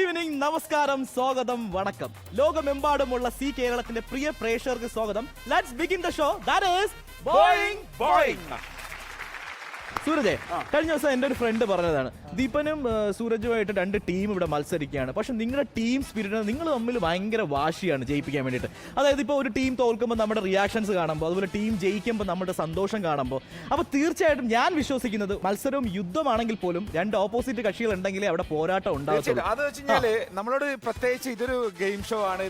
Evening, നമസ്കാരം, സ്വാഗതം, വണക്കം. ലോകമെമ്പാടുമുള്ള സി കേരളത്തിന്റെ പ്രിയ പ്രേക്ഷകർക്ക് സ്വാഗതം. Let's begin the show. That is Boeing Boeing. Sooraj, കഴിഞ്ഞ ദിവസം എൻ്റെ ഒരു ഫ്രണ്ട് പറഞ്ഞതാണ്, ദീപനും സൂരജുമായിട്ട് രണ്ട് ടീം ഇവിടെ മത്സരിക്കുകയാണ്. പക്ഷെ നിങ്ങളുടെ ടീം സ്പിരിറ്റ്, നിങ്ങൾ തമ്മിൽ ഭയങ്കര വാശിയാണ് ജയിപ്പിക്കാൻ വേണ്ടിയിട്ട്. അതായത് ഇപ്പോൾ ഒരു ടീം തോൽക്കുമ്പോൾ നമ്മുടെ റിയാക്ഷൻസ് കാണുമ്പോൾ, അതുപോലെ ടീം ജയിക്കുമ്പോൾ നമ്മുടെ സന്തോഷം കാണുമ്പോൾ, അപ്പോൾ തീർച്ചയായിട്ടും ഞാൻ വിശ്വസിക്കുന്നത് മത്സരവും യുദ്ധമാണെങ്കിൽ പോലും രണ്ട് ഓപ്പോസിറ്റ് കക്ഷികൾ ഉണ്ടെങ്കിലേ അവിടെ പോരാട്ടം ഉണ്ടാകും. അത് വെച്ചാല് നമ്മളോട് പ്രത്യേകിച്ച് ഇതൊരു ഗെയിം ഷോ ആണ്,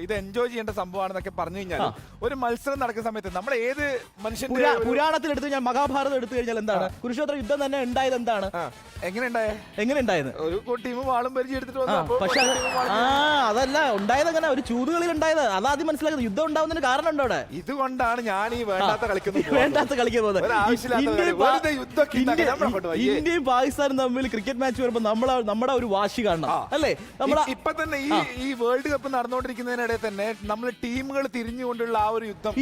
ഇത് എൻജോയ് ചെയ്യേണ്ട സംഭവമാണെന്നൊക്കെ പറഞ്ഞു കഴിഞ്ഞാൽ ഒരു മത്സരം നടക്കുന്ന സമയത്ത് നമ്മൾ ഏത് മനുഷ്യന്റെ പുരാണത്തിൽ എടുത്തു കഴിഞ്ഞാൽ, മഹാഭാരതം എടുത്തു കഴിഞ്ഞാൽ എന്താണ്, കുരുക്ഷേത്ര യുദ്ധം തന്നെ ഉണ്ടായത് എന്താണ്, എങ്ങനെ ഉണ്ടായത്? ഒരു ടീം വാളും പരിചയെടുത്തിട്ട് വന്നു. പക്ഷെ അതല്ല ഉണ്ടായത്, അങ്ങനെ ഒരു ചൂതുകളിൽ ഉണ്ടായത്. അതാദ്യം മനസ്സിലാക്കുന്നത്. യുദ്ധം ഉണ്ടാവുന്നതിന് കാരണം ഉണ്ടോ അവിടെ? ഇതുകൊണ്ടാണ് ഞാൻ ഈ വേണ്ടാത്ത കളിക്കുന്നത്. ഇന്ത്യയും പാകിസ്ഥാനും തമ്മിൽ ക്രിക്കറ്റ് മാച്ച് വരുമ്പോ നമ്മുടെ ഒരു വാശി കാണണം, അല്ലേ? ഇപ്പൊ തന്നെ ഈ വേൾഡ് കപ്പ് നടന്നുകൊണ്ടിരിക്കുന്നതിനിടെ തന്നെ നമ്മൾ ടീമുകൾ തിരിഞ്ഞുകൊണ്ടുള്ള ആ ഒരു യുദ്ധം,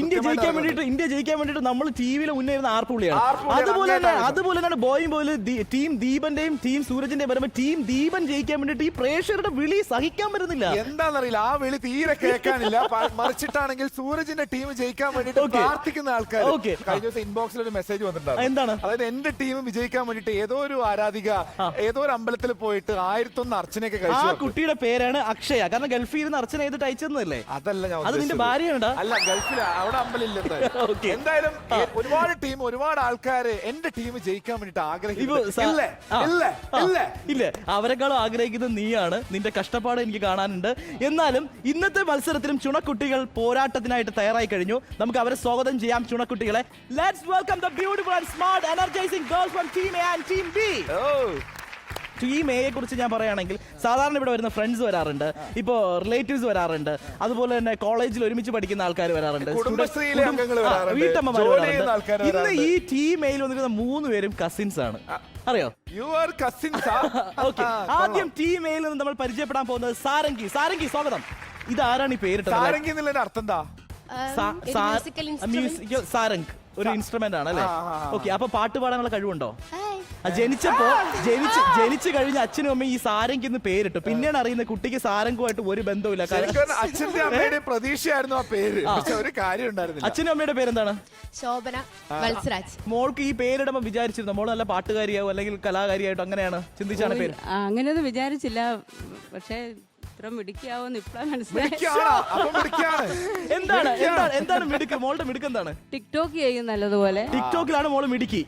ഇന്ത്യ ജയിക്കാൻ വേണ്ടിട്ട് നമ്മൾ ടിവിയിലെ മുന്നേറുന്ന ആർപ്പുള്ളിയാണ്. അതുപോലെ തന്നെ ബോയും പോലെ ടീം ദീപന്റെയും ടീം സൂരജിന്റെയും വരുമ്പോ ടീം ദീപൻ ജയിക്കാൻ വേണ്ടിട്ട് ഈ പ്രേക്ഷകരുടെ വിളി സഹിക്കാൻ പറ്റുന്നില്ല. എന്താണെന്നറിയില്ല, ആ വിളി തീരെ കേൾക്കാനില്ല. മറിച്ചിട്ടാണെങ്കിൽ സൂരജിന്റെ ടീം ജയിക്കാൻ വേണ്ടിട്ട് പ്രാർത്ഥിക്കുന്ന ആൾക്കാർ. കഴിഞ്ഞ ദിവസം ഇൻബോക്സിൽ ഒരു മെസ്സേജ് വന്നിട്ടുണ്ടായിരുന്നു. എന്താണ്? അതായത് എന്റെ ടീം വിജയിക്കാൻ വേണ്ടിട്ട് ഏതോ ഒരു ആരാധിക ഏതോ ഒരു അമ്പലത്തിൽ പോയിട്ട് 1001 അർച്ചനയൊക്കെ കഴിച്ചു. ആ കുട്ടിയുടെ പേരാണ് അക്ഷയ. കാരണം ഗൾഫിൽ ഇരുന്ന് അർച്ചന ചെയ്തിട്ട് അയച്ചതല്ലേ? അതല്ല ഞാൻ, അത് നിന്റെ ഭാര്യയുണ്ടോ? അല്ല, ഗൾഫിൽ അവിടെ അമ്പലം ഇല്ല. എന്തായാലും ഒരുപാട് ടീം, ഒരുപാട് ആൾക്കാര് എന്റെ ടീം ജയിക്കാൻ വേണ്ടിട്ട് ആഗ്രഹിക്കുന്നു. അവരെക്കാളും ആഗ്രഹിക്കുന്നത് നീയാണ്. നിന്റെ കഷ്ടപ്പാട് എനിക്ക് കാണാനുണ്ട്. എന്നാലും ഇന്നത്തെ മത്സരത്തിലും ചുണക്കുട്ടികൾ പോരാട്ടത്തിനായിട്ട് തയ്യാറായി കഴിഞ്ഞു. നമുക്ക് അവരെ സ്വാഗതം ചെയ്യാം. ചുണക്കുട്ടികളെ, let's welcome the beautiful and smart energising girls from team A and team B. Team എയെ കുറിച്ച് ഞാൻ പറയുകയാണെങ്കിൽ, സാധാരണ ഇവിടെ വരുന്ന ഫ്രണ്ട്സ് വരാറുണ്ട്, ഇപ്പോ റിലേറ്റീവ്സ് വരാറുണ്ട്, അതുപോലെ തന്നെ കോളേജിൽ ഒരുമിച്ച് പഠിക്കുന്ന ആൾക്കാർ വരാറുണ്ട്, വീട്ടമ്മമാർ വരാറുണ്ട്. ഇന്ന് ഈ ടീം എയിൽ വന്നിരുന്ന 3 പേരും കസിൻസ് ആണ്. അറിയോ? ആദ്യം ടീം എയിൽ നിന്ന് നമ്മൾ പരിചയപ്പെടാൻ പോകുന്നത് സാരംഗി. സാരംഗി, സ്വാഗതം. ഇതാരാണ് ഈ പേരിട്ടത്? സാരംഗി എന്നുള്ളതിന്റെ അർത്ഥം എന്താ? സാരംഗ് ഒരു ഇൻസ്ട്രുമെന്റ് ആണ്, അല്ലേ? ഓക്കെ, അപ്പൊ പാട്ട് പാടാനുള്ള കഴിവുണ്ടോ? ജനിച്ചു കഴിഞ്ഞ അച്ഛനും അമ്മയും ഈ സാരംഗ് എന്ന് പേരിട്ടു. പിന്നെയാണ് അറിയുന്നത് കുട്ടിക്ക് സാരംഗുമായിട്ട് ഒരു ബന്ധമില്ല. അച്ഛന്റെ അമ്മയുടെ പ്രതീക്ഷയായിരുന്നു ആ പേര്. ഒരു കാര്യം ഉണ്ടായിരുന്നില്ല. അച്ഛനും അമ്മയുടെ പേരെന്താണ്? ശോഭന വത്സരാജ്. മോൾക്ക് ഈ പേരിടുമ്പോ വിചാരിച്ചിരുന്നു മോള് നല്ല പാട്ടുകാരിയാവും അല്ലെങ്കിൽ കലാകാരിയായിട്ടോ അങ്ങനെയാണ് ചിന്തിച്ചാണ് പേര്? അങ്ങനെയൊന്നും വിചാരിച്ചില്ല. പക്ഷേ എന്താണ് മിടുക്ക്? മോളുടെ മിടുക്ക് എന്താണ്? ടിക്ടോക്ക് ചെയ്യും നല്ലതുപോലെ. ടിക്ടോക്കിലാണ് മോള് മിടുക്കി.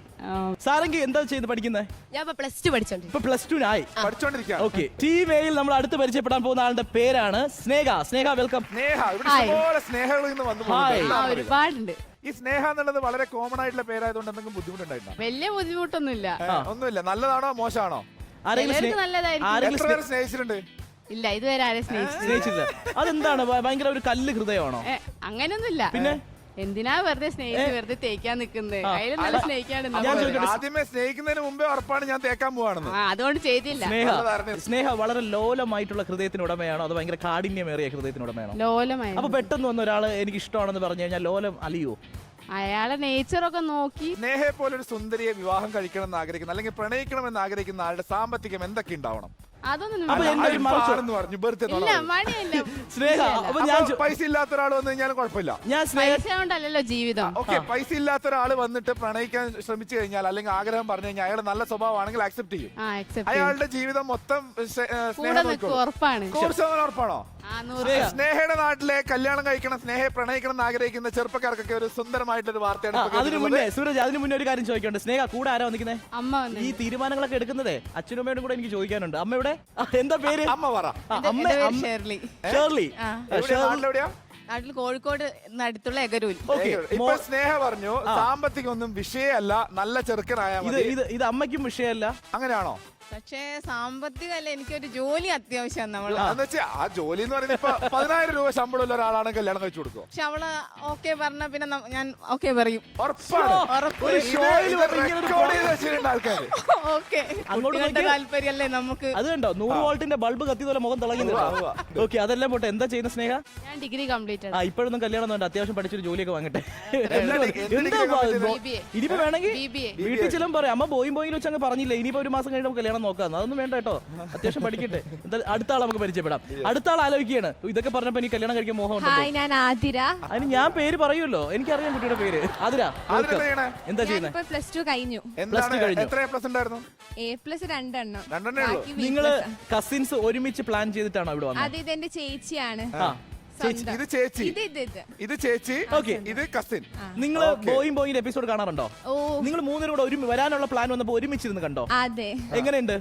സാരംഗി എന്താ ചെയ്ത് പഠിക്കുന്നത്? ഞാൻ +2 ഓക്കെ. ടീം എയിൽ നമ്മൾ അടുത്ത് പരിചയപ്പെടാൻ പോകുന്ന ആളുടെ പേരാണ് സ്നേഹ. സ്നേഹ, വെൽക്കം. ഒരുപാടുണ്ട്. ഈ സ്നേഹ എന്നുള്ളത് വളരെ കോമൺ ആയിട്ടുള്ള പേരായതുകൊണ്ട് എന്തെങ്കിലും ബുദ്ധിമുട്ടുണ്ടായിരുന്നോ? വലിയ ബുദ്ധിമുട്ടൊന്നുമില്ല. ഒന്നുമില്ല. നല്ലതാണോ മോശമാണോ? സ്നേഹിച്ചിട്ടുണ്ട്? ഇല്ല, ഇതുവരെ ആരെ സ്നേഹിച്ചില്ല. അതെന്താണ്? ഭയങ്കര ഒരു കല്ല് ഹൃദയമാണോ? അങ്ങനൊന്നുമില്ല. പിന്നെ എന്തിനാ വെറുതെ സ്നേഹിച്ച് വെറുതെ തേക്കാൻ നിൽക്കുന്നത്? ആദ്യമേ സ്നേഹിക്കുന്നതിന് മുമ്പേ ഉറപ്പാണ് ഞാൻ തേക്കാൻ പോവാണെന്ന്. അതുകൊണ്ട് ചെയ്തില്ല. സ്നേഹ വളരെ ലോലമായിട്ടുള്ള ഹൃദയത്തിന് ഉടമയാണോ അതോ ഭയങ്കര കാഠിന്യമേറിയ ഹൃദയത്തിന് ഉടമയാണോ? ലോലമായി. അപ്പൊ പെട്ടെന്ന് വന്ന ഒരാള് എനിക്ക് ഇഷ്ടമാണെന്ന് പറഞ്ഞു കഴിഞ്ഞാൽ ലോലം അലിയോ? അയാളെ നേച്ചറൊക്കെ നോക്കി. സ്നേഹയെ പോലെ ഒരു സുന്ദരിയെ വിവാഹം കഴിക്കണം എന്ന് ആഗ്രഹിക്കുന്ന അല്ലെങ്കിൽ പ്രണയിക്കണം എന്ന് ആഗ്രഹിക്കുന്ന ആളുടെ സാമ്പത്തികം എന്തൊക്കെ ഉണ്ടാവണം? പൈസ ഇല്ലാത്ത ഒരാൾ വന്നു കഴിഞ്ഞാലും കുഴപ്പമില്ല. പൈസ ജീവിതം. പൈസ ഇല്ലാത്ത ഒരാൾ വന്നിട്ട് പ്രണയിക്കാൻ ശ്രമിച്ചു കഴിഞ്ഞാൽ അല്ലെങ്കിൽ ആഗ്രഹം പറഞ്ഞു കഴിഞ്ഞാൽ അയാൾ നല്ല സ്വഭാവമാണെങ്കിൽ ആക്സെപ്റ്റ് ചെയ്യും. അയാളുടെ ജീവിതം മൊത്തം ഉറപ്പാണോ? സ്നേഹയുടെ നാട്ടിലെ കല്യാണം കഴിക്കണം, സ്നേഹയെ പ്രണയിക്കണം എന്ന് ആഗ്രഹിക്കുന്ന ചെറുപ്പക്കാർക്കൊക്കെ ഒരു സുന്ദരമായിട്ടൊരു വാർത്തയാണ്. അതിന് മുന്നേ ഒരു കാര്യം ചോദിക്കണ്ട്. സ്നേഹ, കൂടെ ആരാ വന്നിരിക്കുന്നത്? അമ്മ. ഈ തീരുമാനങ്ങളൊക്കെ എടുക്കുന്നതേ അച്ഛനും അമ്മയോടും കൂടെ എനിക്ക് ചോദിക്കാനുണ്ട്. അമ്മയുടെ എന്താ പേര്? അമ്മ പറ. ഷേർലി. നാട്ടിൽ കോഴിക്കോട് അടുത്തുള്ള എഗരൂൽ. ഇപ്പൊ സ്നേഹ പറഞ്ഞു സാമ്പത്തികം ഒന്നും വിഷയമല്ല, നല്ല ചെറുക്കനായ ഇത് അമ്മയ്ക്കും വിഷയമല്ല. അങ്ങനെയാണോ? പക്ഷേ സാമ്പത്തികമല്ല, എനിക്കൊരു ജോലി അത്യാവശ്യം. ആ ജോലി എന്ന് പറയുന്നത് ഇപ്പൊ 10,000 രൂപ ശമ്പളമുള്ള ഒരാളാണ് കല്യാണം കഴിച്ചു കൊടുക്കും. പക്ഷെ അവള് ഓക്കെ പറഞ്ഞ പിന്നെ ഞാൻ ഓക്കെ പറയും. താല്പര്യല്ലേ നമുക്ക്? അത് കണ്ടോ, 100 വോൾട്ടിന്റെ ബൾബ് കത്തിയതുപോലെ മുഖം തിളങ്ങുന്നുണ്ടോ? ഓക്കെ, അതെല്ലാം പോട്ടെ. എന്താ ചെയ്യുന്ന സ്നേഹ? ഞാൻ ഡിഗ്രി കംപ്ലീറ്റ്. ഇപ്പോഴൊന്നും കല്യാണം വേണ്ട, അത്യാവശ്യം പഠിച്ചൊരു ജോലിയൊക്കെ വാങ്ങട്ടെ. ഇനിയിപ്പോ വേണമെങ്കിൽ വീട്ടിൽ ചെല്ലും പറയാം, അമ്മ ബോയിങ് വെച്ച് അങ്ങ് പറഞ്ഞില്ല, ഇനിയിപ്പോ ഒരു മാസം കഴിഞ്ഞ് നമുക്ക് കല്യാണം പഠിക്കാനോ നോക്കാം. അതൊന്നും വേണ്ട കേട്ടോ, അത്യാവശ്യം പഠിക്കട്ടെ. എന്താ അടുത്ത ആൾ നമുക്ക് പരിചയപ്പെടാം. അടുത്ത ആൾ ആലോചിക്കുകയാണ്. ഇതൊക്കെ പറഞ്ഞപ്പോ എനിക്ക് കല്യാണം കഴിക്കാൻ മോഹം ഉണ്ടോ? ഹായ്, ഞാൻ ആതിര. അതിന് ഞാൻ പേര് പറയുമല്ലോ, എനിക്കറിയാം കുട്ടിയുടെ പേര്. ആതിര എന്താ ചെയ്യുന്നത്? ഞാനിപ്പോ +2 കഴിഞ്ഞു. Plus two കഴിഞ്ഞു. എത്ര പ്ലസ് ഉണ്ടായിരുന്നു? A+ 2 എണ്ണം. രണ്ടെണ്ണേ ഉള്ളൂ. ബാക്കി B+. നിങ്ങള് കസിൻസ് ഒരുമിച്ച് പ്ലാൻ ചെയ്തിട്ടാണോ ഇവിടെ വന്നത്? അത് ഇതെന്റെ ചേച്ചിയാണ്. ചേച്ചി, ഇത് ചേച്ചി, ഇത് ചേച്ചി, ഇത് കസിൻ. നിങ്ങൾ ബോയിന്റെ എപ്പിസോഡ് കാണാറുണ്ടോ? ഓ നിങ്ങൾ മൂന്നരും കൂടെ വരാനുള്ള പ്ലാൻ വന്നപ്പോ ഒരുമിച്ചിരുന്ന് കണ്ടോ? അതെ, എങ്ങനെയുണ്ട്?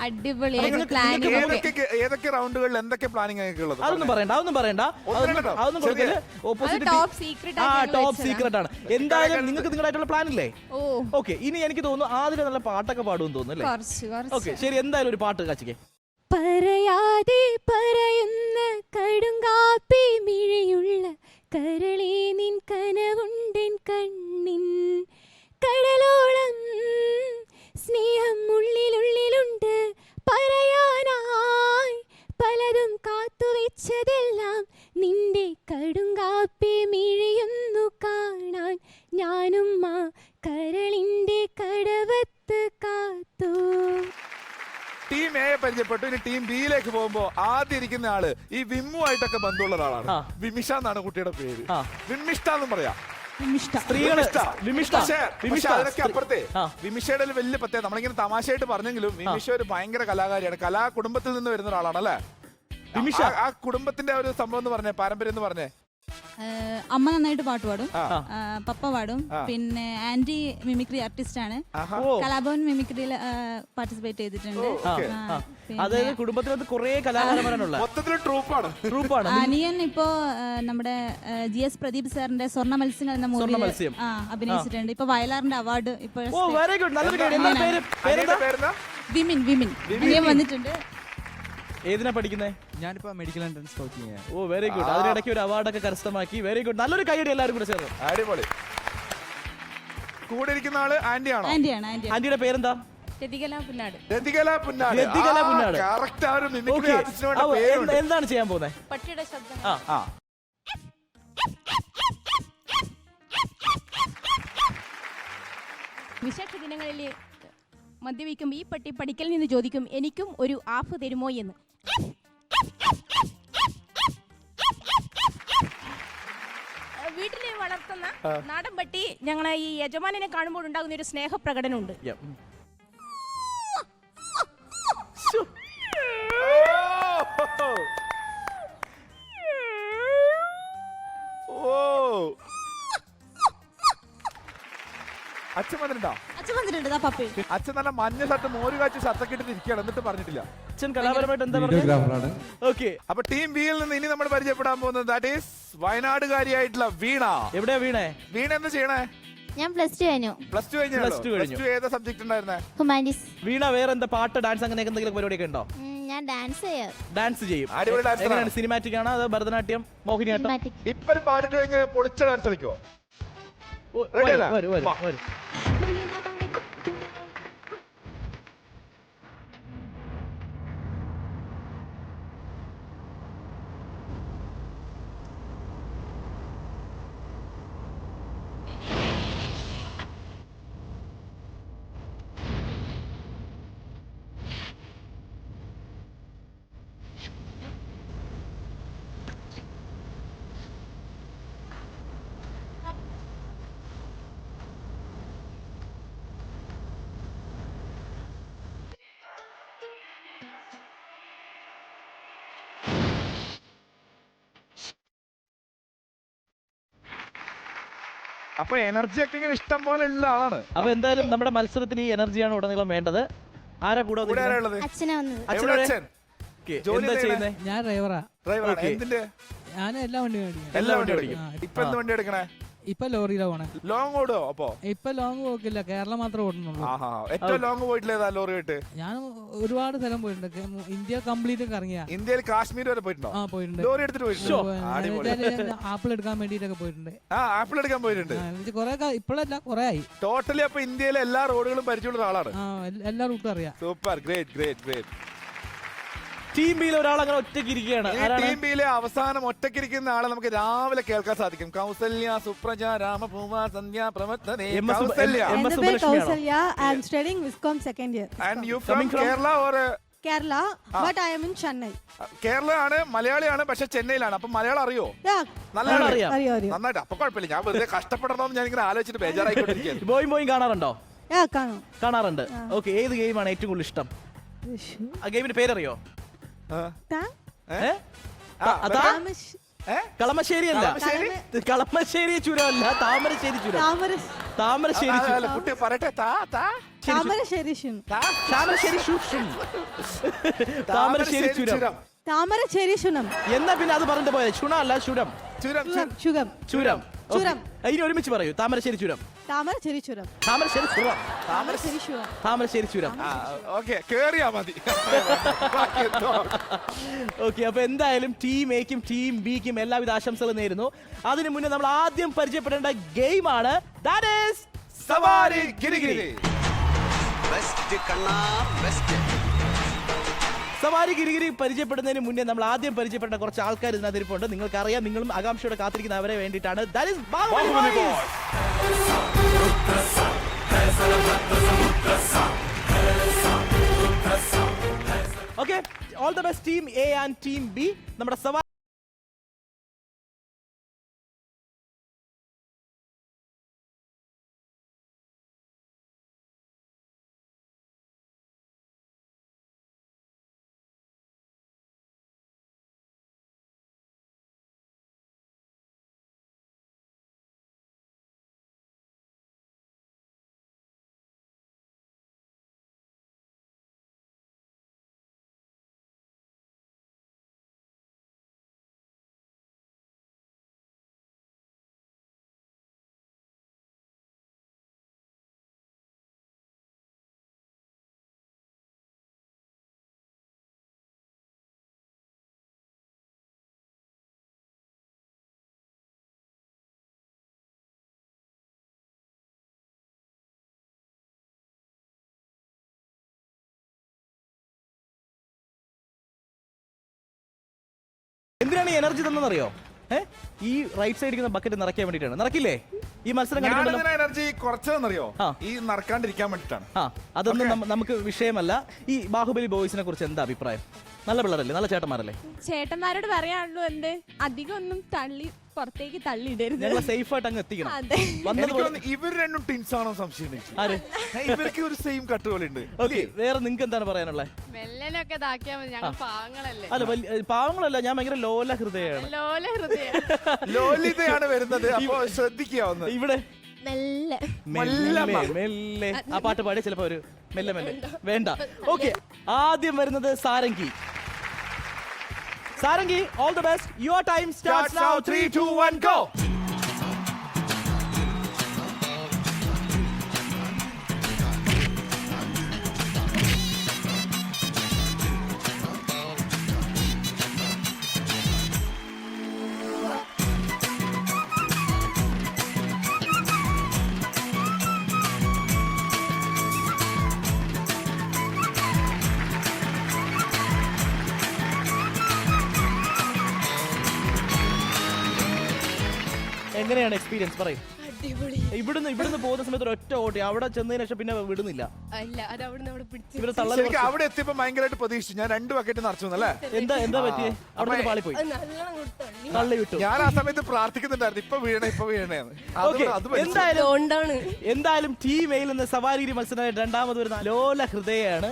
അടിപൊളിയായിട്ട് പ്ലാനിങ്. ഏതൊക്കെ റൗണ്ടുകളിൽ എന്തൊക്കെ പ്ലാനിങ് ഒക്കെ ഉള്ളത്? അതൊന്നും പറയണ്ട അതൊന്നും കൊടുക്കല്. Opposite top secret top secret ആണ്. എന്തായാലും നിങ്ങൾക്ക് നിങ്ങളായിട്ടുള്ള പ്ലാൻ ഇല്ലേ? ഓ ഓക്കെ, ഇനി എനിക്ക് തോന്നുന്നു ആദ്യം നല്ല പാട്ടൊക്കെ പാടുമെന്ന് തോന്നുന്നു അല്ലേ? കുറച്ച് ഓക്കെ, ശരി, എന്തായാലും ഒരു പാട്ട് കാച്ചിക്കേ. പറയാതെ പറയുന്ന കടുങ്കാപ്പി മിഴിയുള്ള കരളേ, നിൻ കനവുണ്ടെൻ കണ്ണിൻ കടലോളം സ്നേഹം ഉള്ളിലുള്ളിലുണ്ട്. പറയാനായി പലതും കാത്തുവെച്ചതെല്ലാം നിന്റെ കടുങ്കാപ്പി മിഴിയുന്നു കാണാൻ. ഞാനും ആ കരളിന്റെ കടവത്ത് കാത്തു. ടീം എ പരിചയപ്പെട്ടു. ഇനി ടീം ബിയിലേക്ക് പോകുമ്പോ ആദ്യം ഇരിക്കുന്ന ആള് ഈ വിമ്മുമായിട്ടൊക്കെ ബന്ധമുള്ള ഒരാളാണ്. വിമിഷ എന്നാണ് കുട്ടിയുടെ പേര്. വിമിഷ്ട എന്നും പറയാം. സ്ത്രീകള് അതിനൊക്കെ അപ്പുറത്തെ വിമിഷയുടെ വലിയ പ്രത്യേകത, നമ്മളിങ്ങനെ തമാശയായിട്ട് പറഞ്ഞെങ്കിലും വിമിഷ ഒരു ഭയങ്കര കലാകാരിയാണ്. കലാ കുടുംബത്തിൽ നിന്ന് വരുന്ന ഒരാളാണ് അല്ലെ വിമിഷ? ആ കുടുംബത്തിന്റെ ഒരു സംഭവം എന്ന് പറഞ്ഞേ, പാരമ്പര്യം എന്ന് പറഞ്ഞേ. അമ്മ നന്നായിട്ട് പാട്ട് പാടും, പപ്പ പാടും, പിന്നെ ആന്റി മിമിക്രി ആർട്ടിസ്റ്റ് ആണ്. കലാഭവൻ മിമിക്രിയിൽ പാർട്ടിസിപ്പേറ്റ് ചെയ്തിട്ടുണ്ട്. അതായത് കുടുംബത്തിനകത്ത് കുറെ കലാകാരന്മാരാണുള്ള ട്രൂപ്പാണ്. അനിയൻ ഇപ്പോ നമ്മുടെ GS പ്രദീപ് സാറിന്റെ സ്വർണ്ണ മത്സ്യങ്ങൾ എന്ന മൂവിയിൽ അഭിനയിച്ചിട്ടുണ്ട്. ഇപ്പൊ വയലാറിന്റെ അവാർഡ് ഇപ്പോൾ വിമിൻ അനിയൻ വന്നിട്ടുണ്ട്. ഏതിനാ പഠിക്കുന്നേ? ഞാനിപ്പോ മെഡിക്കൽ എൻട്രൻസ് കോച്ചിങ് ചെയ്യാം. ഓ വെരി ഗുഡ്. അതിനിടയ്ക്ക് ഒരു അവാർഡൊക്കെ കരസ്ഥമാക്കി. വെരി ഗുഡ്, നല്ലൊരു കൈയടി എല്ലാവരും കൂടെ ചേർന്ന്. അടിപൊളി. കൂടെ ഇരിക്കുന്ന ആള് ആന്റിയാണോ? ആന്റിയുടെ പേരെന്താ? രതികല പുന്നാട്. കറക്റ്റ് ആ ഒരു മിമിക്രി ആർട്ടിസ്റ്റിനോട് പേരുണ്ട്. എന്താണ് ചെയ്യാൻ പോകുന്നത്? പട്ടിയുടെ ശബ്ദം. വിശേഷ ദിനങ്ങളിൽ മദ്യപിക്കും ഈ പട്ടി പഠിക്കൽ നിന്ന് ചോദിക്കും, എനിക്കും ഒരു ആഫ് തരുമോ എന്ന്. വീട്ടിൽ വളർത്തുന്ന നാടൻ പട്ടി ഞങ്ങളെ ഈ യജമാനെ കാണുമ്പോൾ ഉണ്ടാകുന്ന ഒരു സ്നേഹപ്രകടനമുണ്ട്. അച്ഛൻ വന്നിട്ടുണ്ടോ? അച്ഛൻ നല്ല മഞ്ഞ ഷർട്ട് മോര് കാച്ചി ഷർട്ടൊക്കെ ഇട്ടിട്ട് ഇരിക്കുകയാണ്, എന്നിട്ട് പറഞ്ഞിട്ടില്ല. അച്ഛൻ കലാപരമായിട്ട് എന്താ പറയുക? ഓക്കെ, അപ്പൊ ടീം ബിയിൽ നിന്ന് ഇനി നമ്മൾ പരിചയപ്പെടാൻ പോകുന്നത് ദാറ്റ് ഈസ് വയനാടുകാരിയായിട്ടുള്ള വീണ. എവിടെയാ വീണേ? വീണ എന്താ ചെയ്യണേ? ഞാൻ +2 കഴിഞ്ഞു. +2 കഴിഞ്ഞു. ഏതാ സബ്ജക്ട് ഉണ്ടായിരുന്നേ? ഹ്യൂമാനിറ്റീസ്. വീണ വേറെ എന്താ പാട്ട്, ഡാൻസ് അങ്ങനെ എന്തെങ്കിലും പരിപാടിയൊക്കെ ഉണ്ടോ? ഞാൻ ഡാൻസ് ചെയ്യും. അടിപൊളി ഡാൻസ്. എങ്ങനെയാണ്? സിനിമാറ്റിക് ആണോ അതോ ഭരതനാട്യം, മോഹിനിയാട്ടം? ഇപ്പൊ പാട്ടിട്ട് കഴിഞ്ഞ് പൊളിച്ച ഡാൻസ് കളിക്കോ? വരും. അപ്പൊ എനർജി ഒക്കെ ഇങ്ങനെ ഇഷ്ടം പോലെ ഉള്ള ആളാണ്. അപ്പൊ എന്തായാലും നമ്മുടെ മത്സരത്തിന് ഈ എനർജിയാണ് ഉടനീളം വേണ്ടത്. ആരാ കൂടെ ഞാൻ ഡ്രൈവറാ. ഞാൻ എല്ലാ വണ്ടിയും ഓടിക്കും. ഇപ്പൊ എന്ത് വണ്ടി എടുക്കണേ? ഇപ്പൊ ലോറിയിലാ പോണേ. ലോങ് ഓടോ? അപ്പൊ ഇപ്പൊ ലോങ് പോക്കില്ല, കേരളം മാത്രമേ ഓടുന്നുള്ളൂ. ഏറ്റവും ലോങ് പോയിട്ടില്ല ലോറി ആയിട്ട്? ഞാൻ ഒരുപാട് സ്ഥലം പോയിട്ടുണ്ട്, ഇന്ത്യ കംപ്ലീറ്റ് ഇറങ്ങിയ. ഇന്ത്യയിൽ കാശ്മീർ വരെ പോയിട്ടുണ്ടോ? പോയിട്ടുണ്ട്. ലോറി എടുത്തിട്ട് പോയിട്ടുണ്ട്. ആപ്പിൾ എടുക്കാൻ വേണ്ടിട്ടൊക്കെ പോയിട്ടുണ്ട്. ആപ്പിൾ എടുക്കാൻ പോയിട്ടുണ്ട്. കൊറേ ഇപ്പോഴല്ല, കൊറേ ആയി. ടോട്ടലി അപ്പൊ ഇന്ത്യയിലെ എല്ലാ റോഡുകളും പരിചയമുള്ള ആളാണ്. എല്ലാ റൂട്ടും അറിയാം. Super, great. ടീം ബിയിൽ ഒരാൾ അങ്ങനെ ഒറ്റയ്ക്ക് ഇരിക്കുകയാണ്. ഈ ടീം ബിയിലെ അവസാനം ഒറ്റക്കിരിക്കുന്ന ആളെ നമുക്ക് രാവിലെ കേൾക്കാൻ സാധിക്കും. കൗസല്യ സുപ്രജ രാമഭൂമ സന്ധ്യ പ്രമത്തനേ Kausalya. And the way Kausalya, I am studying Viscom second year. And you from Kerala or Kerala, but I am in Chennai. Kerala ആണ്, മലയാളിയാണ്, പക്ഷെ ചെന്നൈയിലാണ്. അപ്പൊ മലയാളം അറിയോ? Yeah, നല്ലോണം അറിയാം. അറിയോ. നന്നായിട്ട്. അപ്പൊ കുഴപ്പമില്ല, ഞാൻ വെറുതെ കഷ്ടപ്പെടണമെന്ന് ഞാൻ ഇങ്ങനെ ആലോചിച്ചിട്ട് ബേജാറായിക്കൊണ്ടിരിക്കുകയാണ്. ബോയും കാണാറുണ്ടോ? Yeah, കാണും. കാണാറുണ്ട്. ഓക്കെ, ഏത് ഗെയിമാണ് ഏറ്റവും കൂടുതൽ ഇഷ്ടം? ആ ഗെയിമിന്റെ പേരറിയോ? Ta- Tamish- കളമശ്ശേരി അല്ല, കളമശ്ശേരി ചുരമല്ല, താമരശ്ശേരി ചുരം. Tamaras- താമരശ്ശേരി ചുരം. അല്ല, കുട്ടി പറയട്ടെ. Tamarasheri Shun. താമരശ്ശേരി താമരശ്ശേരി ചുരം. Tamarasheri Shunam. എന്നാ പിന്നെ അത് പറഞ്ഞിട്ട് പോയത്. ചുണ അല്ല, ചുരം. ചുരം Shugam. ചുരം. ചുരം. ഇനി ഒരുമിച്ച് പറയൂ. താമരശ്ശേരി ചുരം. Tamarasheri Churam. താമരശ്ശേരി ചുരം. Tamarasheri Churam. താമരശ്ശേരി ചുരം. ഓക്കെ, കേറിയാ മതി. ഓക്കെ, അപ്പൊ എന്തായാലും ടീം എക്കും ടീം ബിക്കും എല്ലാവിധ ആശംസകളും നേരുന്നു. അതിനു മുന്നേ നമ്മൾ ആദ്യം പരിചയപ്പെടേണ്ട ഗെയിമാണ് സവാരി ഗിരിഗിരി. സവാരി ഗിരിഗിരി പരിചയപ്പെടുന്നതിന് മുന്നേ നമ്മൾ ആദ്യം പരിചയപ്പെട്ട കുറച്ച് ആൾക്കാർ ഇതിനകത്ത് ഇരിപ്പുണ്ട്. നിങ്ങൾക്കറിയാം, നിങ്ങളും ആകാംക്ഷയോടെ കാത്തിരിക്കുന്ന അവരെ വേണ്ടിയിട്ടാണ്. That is Baahubali Boys. Okay, all the best team A and team B. നമ്മുടെ സവാരി എന്തിനാണ് ഈ എനർജി തന്നെന്നറിയോ? ഈ റൈറ്റ് സൈഡിൽ ബക്കറ്റ് നിറയ്ക്കാൻ വേണ്ടിയിട്ടാണ്. നിറക്കില്ലേ? ഈ മത്സരം കണ്ടിട്ടുണ്ടല്ലോ. എനർജി കുറച്ചതെന്നറിയോ? ആ. ഈ നടക്കാണ്ടിരിക്കാൻ വേണ്ടിട്ടാണ്. അതൊന്നും നമുക്ക് വിഷയമല്ല. ഈ ബാഹുബലി ബോയ്സിനെ കുറിച്ച് എന്താ അഭിപ്രായം? നല്ല പിള്ളേരല്ലേ, നല്ല ചേട്ടന്മാരല്ലേ? ചേട്ടന്മാരോട് പറയാനുള്ളൂ എന്ത്, അധികം ഒന്നും പുറത്തേക്ക് തള്ളിയിടരുത്. ഞങ്ങൾ സേഫ് ആയിട്ട് അങ്ങ് എത്തിക്കണം. അതെ. ഇവർ രണ്ടും ടിൻസ് ആണോ സംശയം? ആര്? ഇവർക്ക് ഒരു സെയിം കട്ട് പോലെ ഉണ്ട്. ഓക്കെ, വേറെ നിങ്ങൾക്ക് എന്താണ് പറയാനുള്ളത്? മെല്ലനൊക്കെ ഇതാക്കിയാൽ മതി, ഞങ്ങൾ പാവങ്ങളല്ലേ. അല്ല, പാവങ്ങളല്ല, ഞാൻ ഭയങ്കര ലോല ഹൃദയമാണ്. ലോല ഹൃദയം. ലോലിതയാണ് വരുന്നത്. അപ്പൊ ശ്രദ്ധിക്കാവുന്ന ഇവിടെ മെല്ലെ മെല്ലെ ആ പാട്ട് പാടി ചിലപ്പോ ഒരു മെല്ലെ വേണ്ട. ഓക്കെ, ആദ്യം വരുന്നത് Sarangi. Sarangi, all the best. Your time starts now. 3 2 1 go. എങ്ങനെയാണ് എക്സ്പീരിയൻസ്? പറയും. ഇവിടുന്ന് പോകുന്ന സമയത്ത് ഒരു ഒറ്റ ഓട്ടി, അവിടെ ചെന്നതിന് ശേഷം പിന്നെ വിടുന്നില്ല. ഇവര് ശരിക്കും അവിടെ എത്തിയപ്പോ ഭയങ്കരമായിട്ട് പ്രതീക്ഷിച്ചു. ഞാൻ 2 ബക്കറ്റ് നിറച്ചു അല്ലേ? എന്താ പറ്റിയേ? അവിടെ പാളിപ്പോയി, തള്ളി വിട്ടു. ഞാൻ ആ സമയത്ത് പ്രാർത്ഥിക്കുന്നുണ്ടായിരുന്നു, ഇപ്പൊ വീഴണേ. എന്തായാലും ടീം എയിൽ നിന്ന് സവാരി മത്സരം രണ്ടാമത് വരുന്ന ലോല ഹൃദയാണ്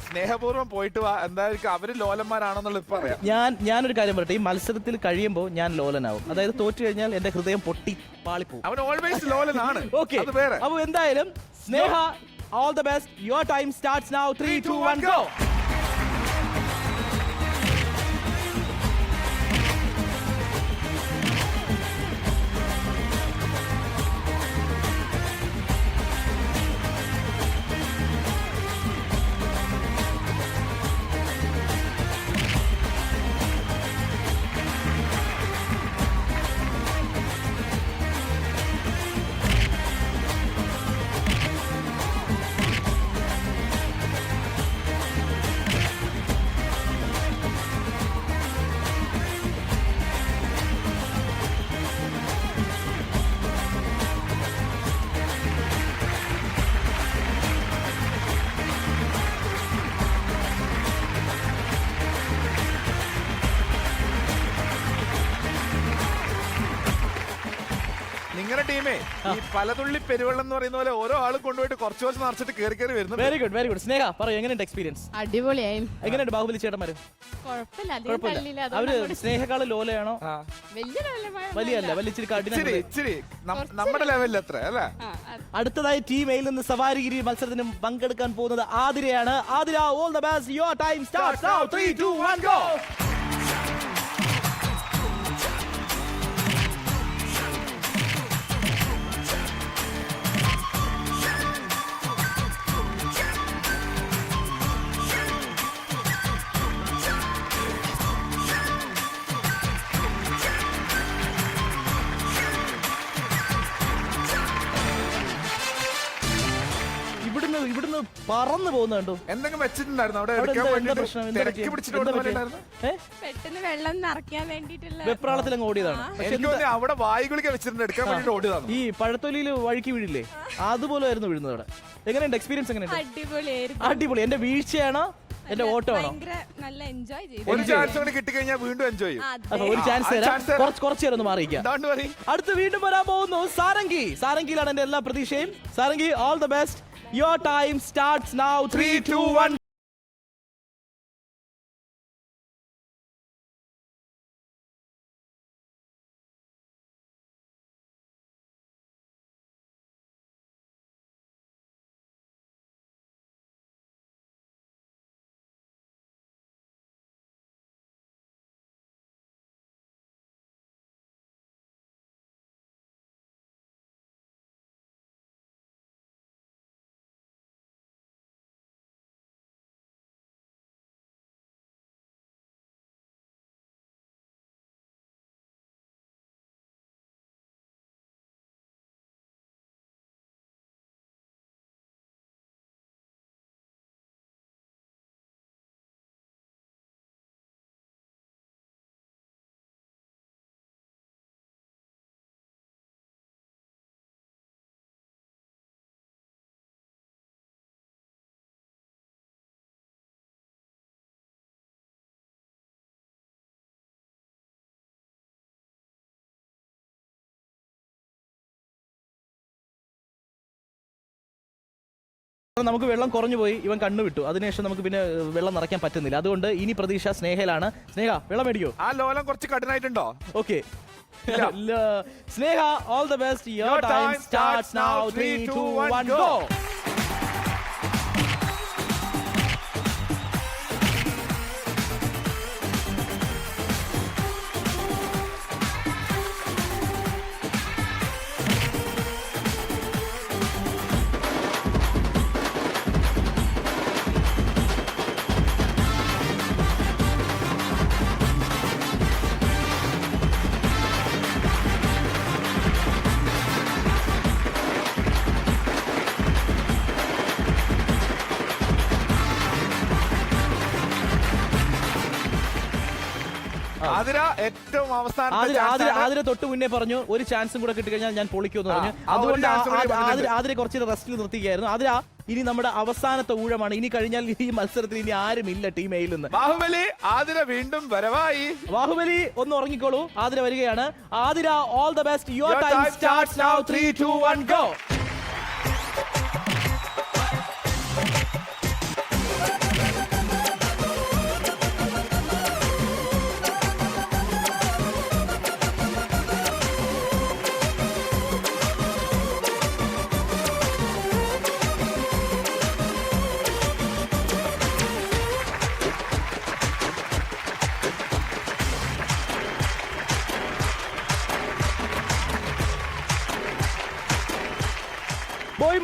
സ്നേഹപൂർവ്വം പോയിട്ട് വാ. എന്തായാലും അവര് ലോലന്മാരാണെന്നുള്ളത് ഇപ്പൊ അറിയാം. ഞാനൊരു കാര്യം പറയട്ടെ, ഈ മത്സരത്തിൽ കഴിയുമ്പോൾ ഞാൻ ലോലനാവും. അതായത് തോറ്റു കഴിഞ്ഞാൽ എന്റെ ഹൃദയം പൊട്ടി പാളിപ്പോവും. അവൻ ഓൾവേസ് ലോലനാണ്. ഓക്കെ, അത് വേറെ. അപ്പൊ എന്തായാലും Sneha, all the best. Your time starts now. 3 2 1 go. ടീമേ ഈ പലതുള്ളി പെരുവെള്ളം എന്ന് പറയുന്ന പോലെ ഓരോ ആളും കൊണ്ടുപോയിട്ട് കുറച്ച് കുറച്ച് നിറച്ചിട്ട് കയറി വരുന്നു. വെരി ഗുഡ് സ്നേഹ പറയൂ എങ്ങനെയുണ്ട് എക്സ്പീരിയൻസ്? അടിപൊളിയായി. എങ്ങനെയുണ്ട് ബാഹുബലി ചേട്ടന്മാര്? കുഴപ്പമില്ല, അധികം കുഴപ്പമില്ല. തള്ളിയില്ല. അവര് അതുകൊണ്ട് സ്നേഹക്കാള് ലോലയാണോ? വലിയ വലിയല്ല, വലിയ ഇച്ചിരി കഠിനം. ഇച്ചിരി നമ്മുടെ ലെവലിൽ എത്ര അല്ലേ? അടുത്തതായി ടീം എയിൽ നിന്ന് സവാരിഗിരി മത്സരത്തിന് പങ്കെടുക്കാൻ പോകുന്നത് ആതിരയാണ്. Athira, all the best. Your time starts now. 3 2 1 go. ഇവിടുന്ന് പറന്നു പോകുന്നുണ്ടോ? എന്തെങ്കിലും വെച്ചിട്ടുണ്ടായിരുന്നു അവിടെ അവിടെ എടുക്കാൻ എന്താ വേണ്ടിയിട്ട് പ്രശ്നം? എന്താ തിരക്കി പറ്റിയത്? പിടിച്ചിട്ട് എന്താ ഓടുന്ന പോലെ പറ്റിയത്? ഉണ്ടായിരുന്നു. പെട്ടെന്ന് വെള്ളം നിറയ്ക്കാൻ വേണ്ടിട്ടുള്ള വെപ്രാളത്തിൽ അങ്ങ് ഓടിയതാണ്. പക്ഷെ എനിക്ക് തോന്നി അവിടെ വായുകുളിക്ക് വെച്ചിട്ടുണ്ട് എടുക്കാൻ വേണ്ടിട്ട് ഓടിയതാണ്. ഈ പഴത്തൊലിയിൽ വഴുക്കി വീഴില്ലേ, അതുപോലെ ആയിരുന്നു വീഴുന്നത് അവിടെ. എങ്ങനെയുണ്ട് എക്സ്പീരിയൻസ്? എങ്ങനെയുണ്ട്? അടിപൊളിയായിരുന്നു. അടിപൊളി. എന്റെ വീഴ്ചയാണോ എന്റെ ഓട്ടമാണോ? ഭയങ്കര നല്ല എൻജോയ് ചെയ്തു. ഒരു ചാൻസ് കൂടി കിട്ടിക്കഴിഞ്ഞാൽ വീണ്ടും എൻജോയ് ചെയ്യും. അപ്പൊ ഒരു ചാൻസ് തരാം. കുറച്ച് നേരം ഒന്ന് മാറിയിക്കാം. എന്താണ്ട് പറയും. അടുത്ത് വീണ്ടും വരാൻ പോകുന്നു സാരംഗി. സാരംഗിയിലാണ് എന്റെ എല്ലാ പ്രതീക്ഷയും. Sarangi, all the best. Your time starts now. 3 2 1. നമുക്ക് വെള്ളം കുറഞ്ഞു പോയി, ഇവൻ കണ്ണു വിട്ടു. അതിനുശേഷം നമുക്ക് പിന്നെ വെള്ളം നിറയ്ക്കാൻ പറ്റുന്നില്ല. അതുകൊണ്ട് ഇനി പ്രതീക്ഷ സ്നേഹയിലാണ്. സ്നേഹ, വെള്ളം മേടിക്കോ? ആ ലോലം കുറച്ച് കഠിനായിട്ടുണ്ടോ? Okay Sneha, all the best. Your time starts now. 3 2 1 go. Athira ഏറ്റവും ആതിര തൊട്ട് മുന്നേ പറഞ്ഞു ഒരു ചാൻസും കൂടെ കിട്ടിക്കഴിഞ്ഞാൽ ഞാൻ പൊളിക്കുമെന്ന് പറഞ്ഞു. ആ ഒരു അതുകൊണ്ട് chance കൂടി വന്നിട്ടുണ്ട്. ആതിര കുറച്ച് റെസ്റ്റിൽ നിർത്തിക്കുകയായിരുന്നു. ആതിര, ഇനി നമ്മുടെ അവസാനത്തെ ഊഴമാണ്. ഇനി കഴിഞ്ഞാൽ ഈ മത്സരത്തിൽ ഇനി ആരുമില്ല ടീം എയിൽ നിന്ന്. ബാഹുബലി ആതിര വീണ്ടും വരവായി. ബാഹുബലി ഒന്ന് ഉറങ്ങിക്കോളൂ. ആതിര വരികയാണ്. Athira, all the best. Your time starts now. 3 2 1 go.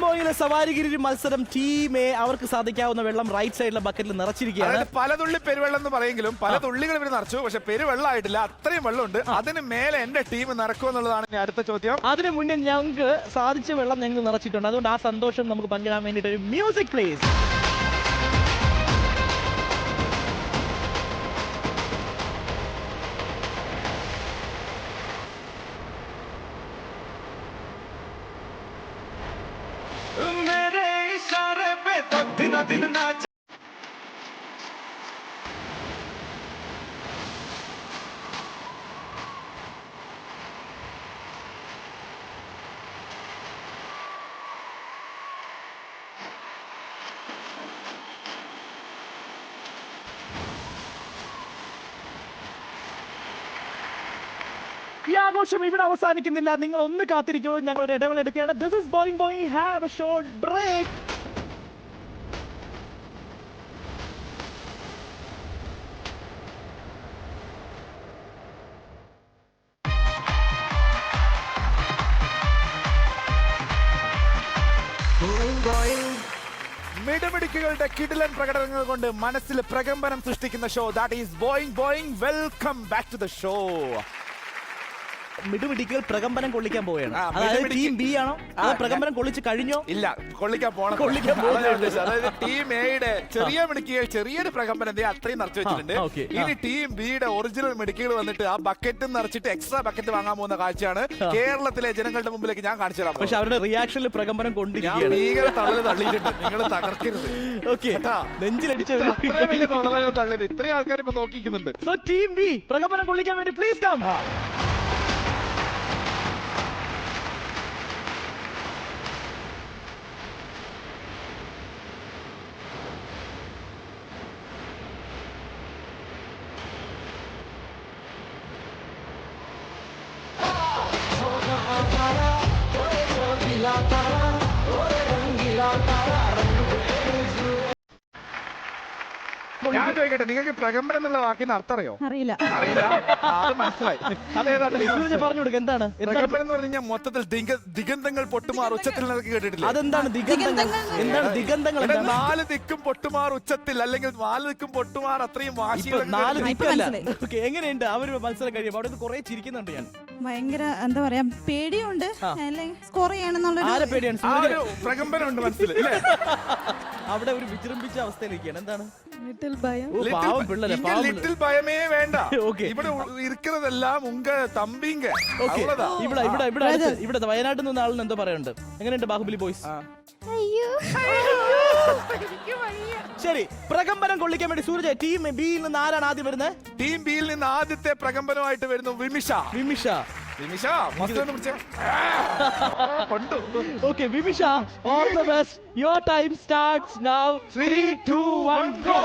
ബോയിലെ സവാരിഗിരി മത്സരം ടീം എ അവർക്ക് സാധിക്കാവുന്ന വെള്ളം റൈറ്റ് സൈഡിലെ ബക്കറ്റിൽ നിറച്ചിരിക്കുകയാണ്. പലതുള്ളി പെരുവെള്ളം എന്ന് പറയെങ്കിലും പല തുള്ളികൾ ഇവർ നിറച്ചു, പക്ഷെ പെരുവെള്ളമായിട്ടില്ല. അത്രയും വെള്ളമുണ്ട്. അതിന് മേലെ എന്റെ ടീം നിറക്കും എന്നുള്ളതാണ് ഇനി അടുത്ത ചോദ്യം. അതിന് മുന്നേ ഞങ്ങൾക്ക് സാധിച്ച വെള്ളം ഞങ്ങൾ നിറച്ചിട്ടുണ്ട്. അതുകൊണ്ട് ആ സന്തോഷം നമുക്ക് പങ്കിടാൻ വേണ്ടിയിട്ട് ഒരു മ്യൂസിക് പ്ലീസ്. ഈ ആഘോഷം ഇവിടെ അവസാനിക്കുന്നില്ല. നിങ്ങൾ ഒന്ന് കാത്തിരിക്കൂ, ഞങ്ങളുടെ ഇടവേള എടുക്കുകയാണ്. This is Boing Boeing have a short break. മിടുമിടുക്കുകളുടെ കിടിലൻ പ്രകടനങ്ങൾ കൊണ്ട് മനസ്സിൽ പ്രകമ്പനം സൃഷ്ടിക്കുന്ന show that is Boeing Boing. Welcome back to the show. മിടുമിടിക്കൽ പ്രകമ്പനം കൊള്ളിക്കാൻ പോവുകയാണ്. ആ, അതായത് മിടുമിടുക്കി- ടീം ബി ആണോ അതോ പ്രകമ്പനം കൊള്ളിച്ച് കഴിഞ്ഞോ? ഇല്ല, കൊള്ളിക്കാൻ പോണം. കൊള്ളിക്കാൻ പോകുന്നേ ഉള്ളൂ. അതായത് ടീം എയുടെ ചെറിയ മിടുക്കികൾ ചെറിയൊരു പ്രകമ്പനം ദേ അത്രയും നിറച്ചു വെച്ചിട്ടുണ്ട്. ആ, okay. ഇനി ടീം ബിയുടെ ഒറിജിനൽ മിടുക്കികൾ വന്നിട്ട് ആ ബക്കറ്റ് നിറച്ചിട്ട് എക്സ്ട്രാ ബക്കറ്റ് വാങ്ങാൻ പോകുന്ന കാഴ്ചയാണ് കേരളത്തിലെ ജനങ്ങളുടെ മുമ്പിലേക്ക് ഞാൻ കാണിച്ചു തരാം. പക്ഷെ അവരുടെ റിയാക്ഷനിൽ പ്രകമ്പനം ഞാൻ കൊണ്ടിരിക്കുകയാണ്. ഭീകര തള്ളല് തള്ളിയിട്ടുണ്ട്. നിങ്ങൾ തകർക്കരുത്. ഓക്കെ, നെഞ്ചിലടിച്ച അത്രയും വലിയ തള്ളലാണ് തള്ളിയത്. ഇത്രയും ആൾക്കാർ ഇപ്പൊ നോക്കിക്കുന്നുണ്ട്. ടീം ബി പ്രകമ്പനം കൊള്ളിക്കാൻ വേണ്ടി പ്ലീസ് കം. ഞാൻ ചോദിക്കട്ടെ, നിങ്ങൾക്ക് പ്രകമ്പനം എന്നുള്ള വാക്കിന് അർത്ഥം അറിയോ? അറിയില്ല. അറിയില്ല. അത് മനസ്സിലായി. അതേതാണ് പറഞ്ഞു കൊടുക്കുക. എന്താണ് പ്രകമ്പനം എന്ന് പറഞ്ഞു കഴിഞ്ഞാൽ മൊത്തത്തിൽ ദിഗന്ധങ്ങൾ പൊട്ടുമാർ ഉച്ചത്തിൽ നിന്നൊക്കെ കേട്ടിട്ടില്ല. അതെന്താണ് ദിഗന്ധങ്ങൾ? എന്താണ് ദിഗന്ധങ്ങൾ? ഇവിടെ എന്താണ്? 4 ദിക്കും പൊട്ടുമാർ ഉച്ചത്തിൽ, അല്ലെങ്കിൽ 4 ദിക്കും പൊട്ടുമാർ അത്രയും ഇപ്പൊ വാശികൾ. 4 ദിക്കല്ല. മനസ്സിലായി. ഓക്കെ, എങ്ങനെയുണ്ട് അവര് മത്സരം കഴിയുമ്പോൾ? അവിടെ കുറെ ചിരിക്കുന്നുണ്ട് ഞാൻ. ഭയങ്കര എന്താ പറയാ പേടിയുണ്ട്. സ്കോർ ആരെ ചെയ്യണമെന്നുള്ള പേടിയാണ്? ആ ഒരു പ്രകമ്പനം ഉണ്ട് മനസ്സിൽ. അവിടെ ഒരു വിജൃംഭിച്ച അവസ്ഥയിലിരിക്കുകയാണ്. എന്താണ്? ലിറ്റിൽ ഭയം. ഓ, പാവം പിള്ളേരെ, പാവം പിള്ളേരെ. ലിറ്റിൽ ഭയമേ വേണ്ട. Okay. ഇവിടെ ഇരിക്കുന്നതെല്ലാം ഉങ്ക തമ്പിങ്ക. ഓക്കെ, അவ்வளவுதான். ഇവിടെ വയനാട്ടിൽ നിന്ന് ആളിന് എന്തോ പറയുന്നുണ്ട്. എങ്ങനെയുണ്ട് ബാഹുബലി ബോയ്സ്? ശരി, പ്രകമ്പനം കൊള്ളിക്കാൻ വേണ്ടി സൂരജ് ടീം ബിയിൽ നിന്ന് ആരാണ് ആദ്യം വരുന്നത്? ടീം ബിയിൽ നിന്ന് ആദ്യത്തെ പ്രകമ്പനമായിട്ട് വരുന്നു വിമിഷ. വിമിഷ. വിമിഷ മൊത്തം ഒന്ന് പിടിച്ചേ. കൊണ്ടു. Okay, Vimisha, all the best. Your time starts now. 3, 2, 1, go.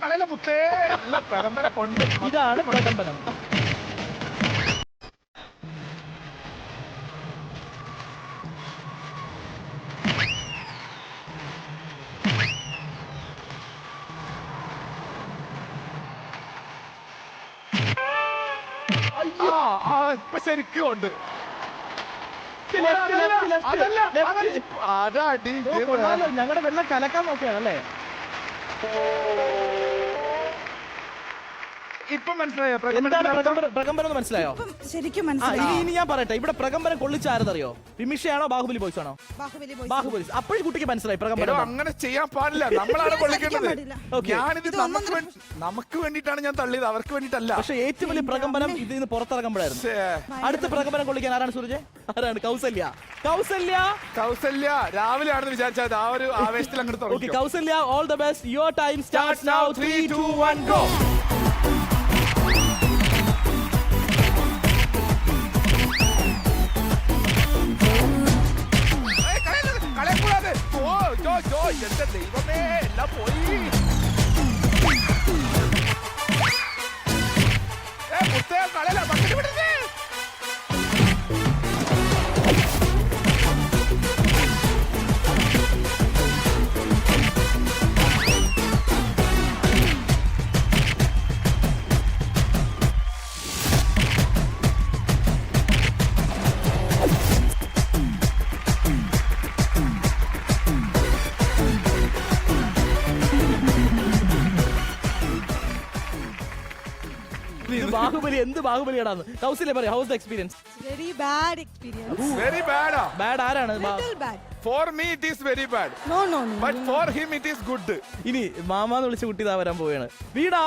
കളയില മുത്തേ. നല്ല പ്രകമ്പനം കൊണ്ട്. ഇതാണ് പ്രകമ്പനം. ഇപ്പൊ ശരിക്കും ഉണ്ട്. ഞങ്ങളുടെ വെള്ളം കലക്കാൻ നോക്കുകയാണല്ലേ? ഇപ്പൊ മനസ്സിലായോ എന്താണ് പ്രകമ്പനം എന്ന് മനസ്സിലായോ? ശരിക്കും ആ, മനസ്സിലായി. ഇനി ഞാൻ പറയട്ടെ, ഇവിടെ പ്രകമ്പനം കൊള്ളിച്ച ആരെന്നറിയോ? വിമിഷയാണോ ബാഹുബലി ബോയ്സ് ആണോ? ബാഹുബലി boys. ബാഹുബലി. അപ്പോഴും കുട്ടിക്ക് മനസ്സിലായി എടോ, പ്രകമ്പനം. അങ്ങനെ ചെയ്യാൻ പാടില്ല. നമ്മളാണ് കൊള്ളിക്കേണ്ടത്. പാടില്ല. Okay. ഞാനിത് നമുക്ക് വേണ്ടിയിട്ടാണ് ഞാൻ തള്ളിയത്, അവർക്ക് വേണ്ടിയിട്ടല്ല. പക്ഷെ ഏറ്റവും വലിയ പ്രകമ്പനം ഇതിൽ നിന്ന് പുറത്തിറങ്ങുമ്പോഴായിരുന്നു. ശ്ശേ. അടുത്ത പ്രകമ്പനം കൊള്ളിക്കാൻ ആരാണ് സൂരജ്? ആരാണ്? കൗസല്യ. കൗസല്യ. കൗസല്യ രാവിലെ ആണെന്ന് വിചാരിച്ചത് ആ ഒരു ആവേശത്തിൽ അങ്ങോട്ട് Okay, തുടങ്ങി. Kausalya, all the best. Your time starts now. 3, 2, 1, go. കളയக்கூടാതെ. എന്റെ ദൈവമേ, എല്ലാം പോയി. മുത്തേ കളയല, ബക്കറ്റ് വിടരുത്. ഇത് ബാഹുബലി എന്ത് ബാഹുബലിയാടാന്ന്? കൗസല്യ പറയും, house the experience? Very bad experience. Very bad. Bad ആരാണ്? Little bad. For me it is very bad. No, no, no. But for him it is good. ഇനി മാമാന്ന് വിളിച്ച കുട്ടി ഇതാ വരാൻ പോവുകയാണ്. വീടാ,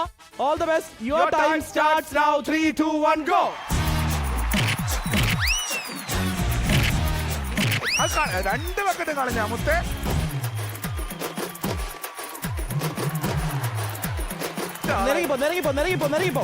all the best. Your time starts now. 3, 2, 1, go. രണ്ട് bucket കളഞ്ഞ മുത്തേ. നിറങ്ങിപ്പോ.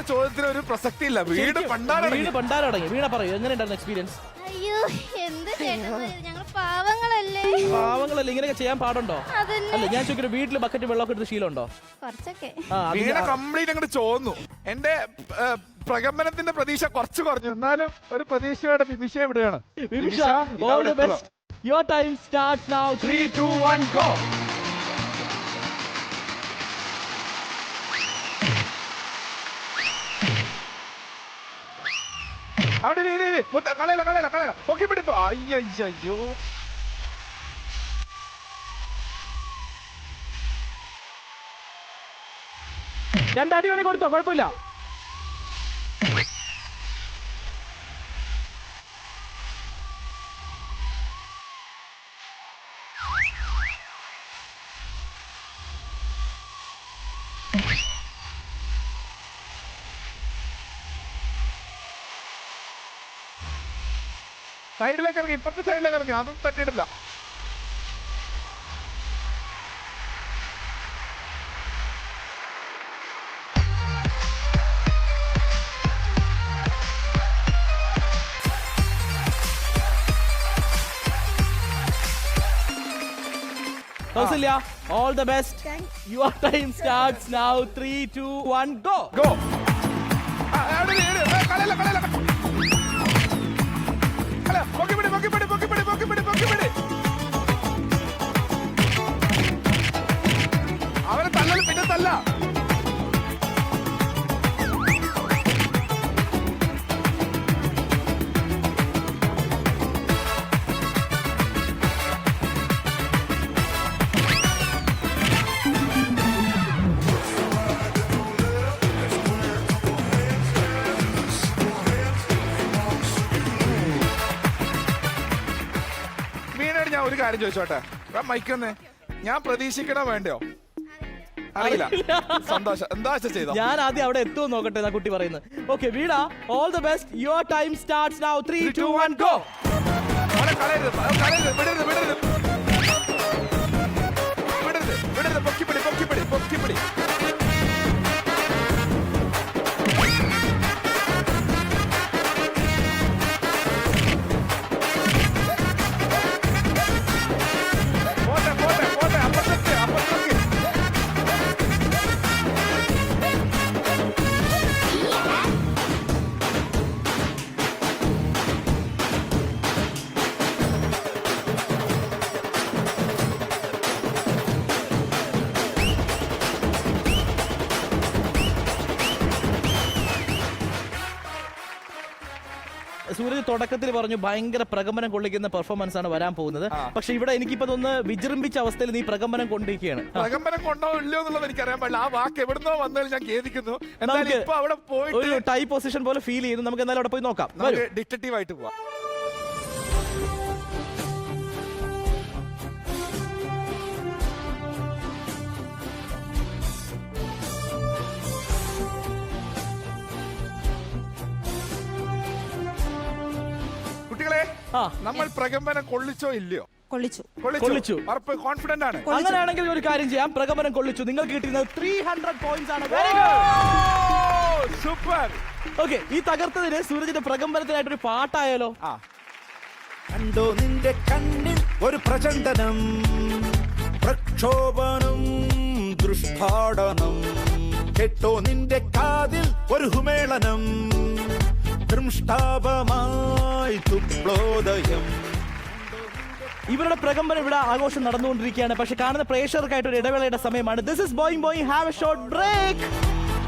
എന്നുള്ള ചോദ്യത്തിന് ഒരു പ്രസക്തി ഇല്ല. വീട് പണ്ടാരടങ്ങി. വീണ പറയൂ, എങ്ങനെയുണ്ടായിരുന്നു എക്സ്പീരിയൻസ്? അയ്യോ എന്ത് ചേട്ടാ ഞങ്ങൾ പാവങ്ങളല്ലേ. പാവങ്ങളല്ലേ, ഇങ്ങനെയൊക്കെ ചെയ്യാൻ പാടുണ്ടോ? അല്ല ഞാൻ ചോദിക്കട്ടെ, വീട്ടിൽ ബക്കറ്റ് വെള്ളമൊക്കെ എടുത്ത് ശീലമുണ്ടോ? കുറച്ചൊക്കെ. വീണ കംപ്ലീറ്റ് അങ്ങോട്ട് ചോന്നു. എന്റെ പ്രകമ്പനത്തിന്റെ പ്രതീക്ഷ കുറച്ച് കുറഞ്ഞു. എന്നാലും ഒരു പ്രതീക്ഷയോടെ വിമിഷ എവിടെയാണ്? All the best. Your time starts now. 3, 2, 1, go. അവിടെ കളയല പൊക്കി പിടിപ്പോ. അയ്യോ രണ്ടടി വേണേ കൊടുത്തോ, കുഴപ്പമില്ല. സൈഡിലേക്ക് ഇറങ്ങി, ഇപ്പത്തെ സൈഡിലേക്ക് ഇറങ്ങി. അതും തട്ടിയിട്ടില്ല. Kausalya, all the best. Your time starts now. 3, 2, 1, go. Go. അവരെ തല്ലല് പിന്നെ തല്ല. ഞാൻ ഒരു കാര്യം ചോദിച്ചോട്ടെ, മൈക്കന്നെ ഞാൻ പ്രതീക്ഷിക്കണോ വേണ്ടയോ? അറിയില്ല. സന്തോഷം. എന്താ ചെയ്തോ? ഞാൻ ആദ്യം അവിടെ എത്തുമോ നോക്കട്ടെ എന്നാ കുട്ടി പറയുന്നത്. Okay Veena, all the best. Your time starts now. 3, 2, 1, go. വിടരുത്. പൊക്കിപ്പിടി. സൂരജ് തുടക്കത്തിൽ പറഞ്ഞു ഭയങ്കര പ്രകമ്പനം കൊള്ളിക്കുന്ന പെർഫോമൻസ് ആണ് വരാൻ പോകുന്നത്. പക്ഷെ ഇവിടെ എനിക്കിപ്പോ ഒന്ന് വിജൃംഭിച്ച അവസ്ഥയിൽ നീ പ്രകമ്പനം കൊണ്ടിരിക്കുകയാണ്. പ്രകമ്പനം കൊണ്ടോ ഇല്ലയോ എന്നുള്ളത് എനിക്കറിയാൻ പാടില്ല. ആ വാക്ക് എവിടുന്നോ വന്നതിൽ ഞാൻ ഖേദിക്കുന്നു. എന്നാലും ഇപ്പൊ അവിടെ പോയി ഒരു ടൈ പൊസിഷൻ പോലെ ഫീൽ ചെയ്യുന്നു. നമുക്ക് എന്തായാലും അവിടെ പോയി നോക്കാം. ഡിറ്റക്റ്റീവ് ആയിട്ട് പോവാം. നമ്മൾ പ്രകമ്പനം കൊള്ളിച്ചോ ഇല്ലയോ? കൊള്ളിച്ചു. കോൺഫിഡന്റ് ആണ്. അങ്ങനെയാണെങ്കിൽ ഒരു കാര്യം ചെയ്യാം, പ്രകമ്പനം കൊള്ളിച്ചു. നിങ്ങൾക്ക് കിട്ടുന്നത് 300 പോയിന്റ്സ് ആണ്. Very good, super. ഓക്കെ, ഈ തകർത്തതിന് സൂരജിന്റെ പ്രകമ്പനത്തിനായിട്ട് ഒരു പാട്ടായാലോ? കണ്ടോ നിന്റെ കണ്ണിൽ ഒരു പ്രചണ്ഡനം, പ്രക്ഷോഭനം, ദൃഷ്ടാടനം. കേട്ടോ നിന്റെ കാതിൽ ഒരു ഹുമേളനം, ദൃഷ്ടാപമായി തുപ്ലോദയം. ഇവരുടെ പ്രകമ്പനം ഇവിടെ ആഘോഷം നടന്നുകൊണ്ടിരിക്കുകയാണ്. പക്ഷെ കാണുന്ന പ്രേക്ഷകർക്കായിട്ട് ഒരു ഇടവേളയുടെ സമയമാണ്. This is Boing Boeing, have a short break.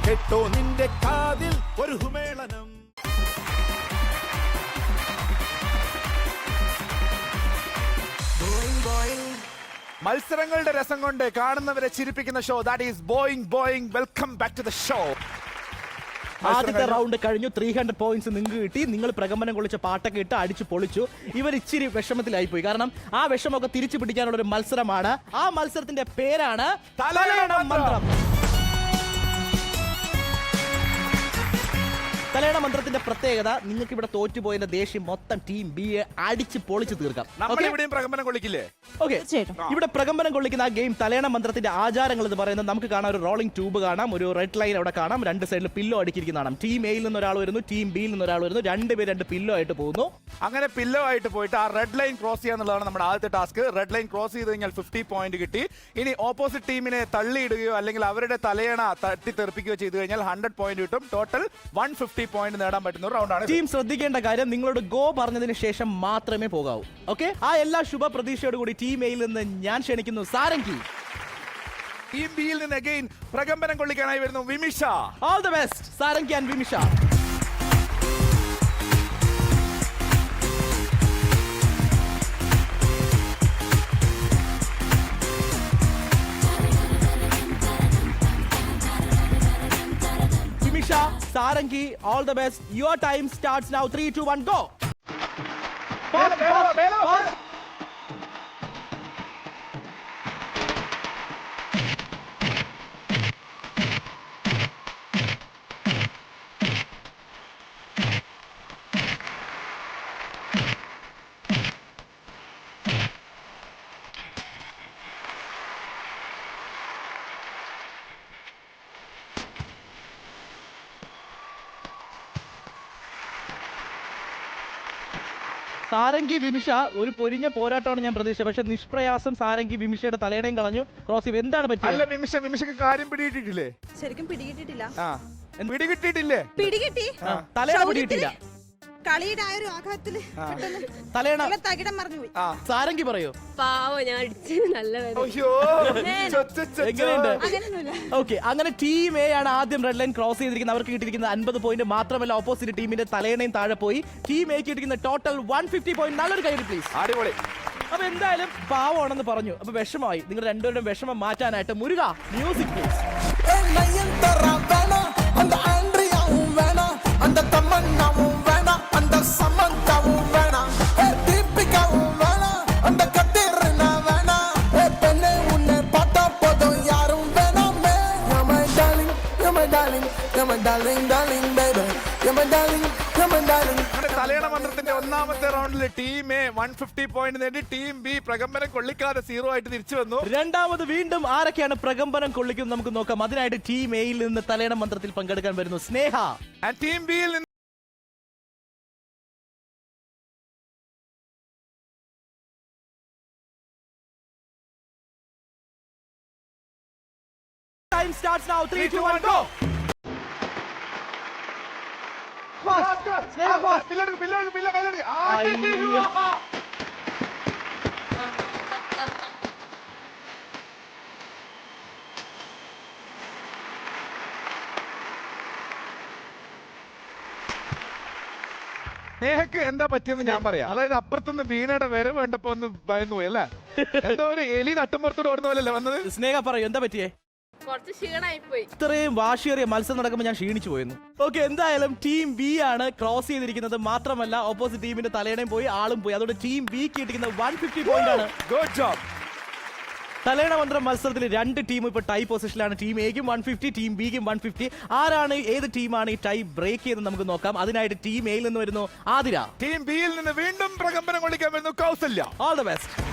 കേട്ടോ നിന്റെ കാതിൽ ഒരു ഹുമേളനം. മത്സരങ്ങളുടെ രസം കൊണ്ട് കാണുന്നവരെ ചിരിപ്പിക്കുന്ന show, that is Boing. Welcome back to the show. ആദ്യത്തെ റൗണ്ട് കഴിഞ്ഞു. 300 പോയിന്റ്സ് നിങ്ങൾക്ക് കിട്ടി. നിങ്ങൾ പ്രകമ്പനം കൊള്ളിച്ച പാട്ടൊക്കെ ഇട്ട് അടിച്ചു പൊളിച്ചു. ഇവർ ഇച്ചിരി വിഷമത്തിലായി പോയി. കാരണം ആ വിഷമമൊക്കെ തിരിച്ചു പിടിക്കാനുള്ള ഒരു മത്സരമാണ്. ആ മത്സരത്തിന്റെ പേരാണ് തലയണ മന്ത്രം. തലയണ മന്ത്രത്തിന്റെ പ്രത്യേകത നിങ്ങൾക്ക് ഇവിടെ തോറ്റുപോയതിന്റെ ദേഷ്യം മൊത്തം ടീം ബി എ അടിച്ച് പൊളിച്ച് തീർക്കാം. നമ്മൾ ഇവിടെയും പ്രകമ്പനം കൊള്ളിക്കില്ലേ? ഓക്കെ, ഇവിടെ പ്രകമ്പനം കൊള്ളിക്കുന്ന ആ ഗെയിം തലയണ മന്ത്രത്തിന്റെ ആചാരങ്ങൾ എന്ന് പറയുന്നത് നമുക്ക് കാണാം. ഒരു റോളിംഗ് ട്യൂബ് കാണാം, ഒരു റെഡ് ലൈൻ അവിടെ കാണാം, രണ്ട് സൈഡിൽ പില്ലോ അടിക്കിരിക്കുന്ന കാണാം. ടീം എയിൽ നിന്ന് ഒരാൾ വരുന്നു, ടീം ബിയിൽ നിന്ന് ഒരാൾ വരുന്നു, രണ്ടുപേർ രണ്ട് പില്ലോ ആയിട്ട് പോകുന്നു. അങ്ങനെ പില്ലോ ആയിട്ട് പോയിട്ട് ആ റെഡ് ലൈൻ ക്രോസ് ചെയ്യാന്നുള്ളതാണ് നമ്മുടെ ആദ്യത്തെ ടാസ്ക്. റെഡ് ലൈൻ ക്രോസ് ചെയ്ത് കഴിഞ്ഞാൽ 50 പോയിന്റ് കിട്ടി. ഇനി ഓപ്പോസിറ്റ് ടീമിനെ തള്ളിയിടുകയോ അല്ലെങ്കിൽ അവരുടെ തലയണ തട്ടിത്തെറിപ്പിക്കുകയോ ചെയ്തു കഴിഞ്ഞാൽ 100 പോയിന്റ് കിട്ടും. ടോട്ടൽ 150 പോയിന്റ് നേടാൻ പറ്റുന്ന ഒരു റൗണ്ടാണ്. ടീം ശ്രദ്ധിക്കേണ്ട കാര്യം, നിങ്ങളോട് ഗോ പറഞ്ഞതിന് ശേഷം മാത്രമേ പോകാവൂ. ഓക്കെ, ആ എല്ലാ ശുഭ പ്രതീക്ഷയോട് കൂടി ടീം എയിൽ നിന്ന് ഞാൻ ക്ഷണിക്കുന്നു സാരംഗി. ടീം ബിയിൽ നിന്ന് അഗൈൻ പ്രകമ്പനം കൊള്ളിക്കാനായി വരുന്നു Vimisha. All the best Sarangi and Vimisha. Sarangi, all the best. Your time starts now. 3, 2, 1, go. Sarangi Vimisha ഒരു പൊരിഞ്ഞ പോരാട്ടമാണ് ഞാൻ പ്രതീക്ഷിച്ചത്. പക്ഷെ നിഷ്പ്രയാസം സാരംഗി വിമിഷയുടെ തലയണയും കളഞ്ഞു. ക്രോസ് ചെയ്ത് എന്താണ് പറ്റിയത്? അല്ല വിമിഷക്ക് കാര്യം പിടികിട്ടിട്ടില്ലേ? ശരിക്കും പിടികിട്ടിട്ടില്ല. പിടികിട്ടിട്ടില്ലേ? പിടികിട്ടി, തലയണ പിടികിട്ടില്ല. കളിയുടെ ആ ഒരു ആഘാതത്തില് തലയണ തകിടം മറിഞ്ഞു പോയി. സാരംഗി പറയോ? പാവം, ഞാൻ അടിച്ച് നല്ല എങ്ങനെയുണ്ട്? അങ്ങനെയൊന്നുമില്ല. ഓക്കെ, അങ്ങനെ ടീം എ ആണ് ആദ്യം റെഡ് ലൈൻ ക്രോസ് ചെയ്തിരിക്കുന്നത്. അവർക്ക് കിട്ടിയിരിക്കുന്ന 50 പോയിന്റ് മാത്രമല്ല, ഓപ്പോസിറ്റ് ടീമിന്റെ തലയണയും താഴെ പോയി. ടീം എ കിട്ടിയിരിക്കുന്ന ടോട്ടൽ 150 പോയിന്റ്. നല്ലൊരു കൈ പ്ലീസ്. അടിപൊളി. അപ്പൊ എന്തായാലും പാവമാണെന്ന് പറഞ്ഞു. അപ്പൊ വിഷമമായി. നിങ്ങൾ രണ്ടുപേരുടെയും വിഷമം മാറ്റാനായിട്ട് മുരുക മ്യൂസിക് പ്ലീസ്. തലയണ മന്ത്രത്തിന്റെ ഒന്നാമത്തെ റൗണ്ടിൽ ടീം എ 150 പോയിന്റ് നേടി. ടീം ബി പ്രകമ്പനം കൊള്ളിക്കാതെ 0 ആയിട്ട് തിരിച്ചു വന്നു. രണ്ടാമത് വീണ്ടും ആരൊക്കെയാണ് പ്രകമ്പനം കൊള്ളിക്കുന്നത് നമുക്ക് നോക്കാം. അതിനായിട്ട് ടീം എയിൽ നിന്ന് തലയണ മന്ത്രത്തിൽ പങ്കെടുക്കാൻ വരുന്നു സ്നേഹ. ടീം ബിയിൽ നിന്ന് Time starts now. 3, 2, 1, go. സ്നേഹക്ക് എന്താ പറ്റിയെന്ന് ഞാൻ പറയാം. അതായത് അപ്പുറത്തുനിന്ന് വീണയുടെ വരവ് കണ്ടപ്പോ ഒന്ന് ഭയന്നു പോയി അല്ലേ? എന്തോ ഒരു എലി നട്ടുമ്പുറത്തോട് ഓടുന്ന പോലല്ലേ വന്നത്? സ്നേഹ പറയൂ, എന്താ പറ്റിയേ? കുറച്ച് ക്ഷീണമായി പോയി. ഇത്രയും വാശിയേറിയ മത്സരം നടക്കുമ്പോൾ ഞാൻ ക്ഷീണിച്ചു പോയിരുന്നു. ഓക്കെ, എന്തായാലും ടീം ബി ആണ് ക്രോസ് ചെയ്തിരിക്കുന്നത്. മാത്രമല്ല ഓപ്പോസിറ്റ് ടീമിന്റെ തലയണയും പോയി, ആളും പോയി. അതുകൊണ്ട് ടീം ബി കിട്ടിയിരിക്കുന്ന 150 പോയിന്റ് ആണ്. Good job. തലയണ മന്ത്രം മത്സരത്തിൽ രണ്ട് ടീം ഇപ്പോൾ ടൈ പൊസിഷനിലാണ്. ടീം എക്കും 150, ടീം ബിക്കും 150. ആരാണ്, ഏത് ടീമാണ് ഈ ടൈ ബ്രേക്ക് ചെയ്ത് നമുക്ക് നോക്കാം. അതിനായിട്ട് ടീം എയിൽ നിന്ന് വരുന്നു ആതിര. ടീം ബിയിൽ നിന്ന് വീണ്ടും പ്രകമ്പനം കൊള്ളിക്കാൻ വരുന്നു Kausalya. All the best.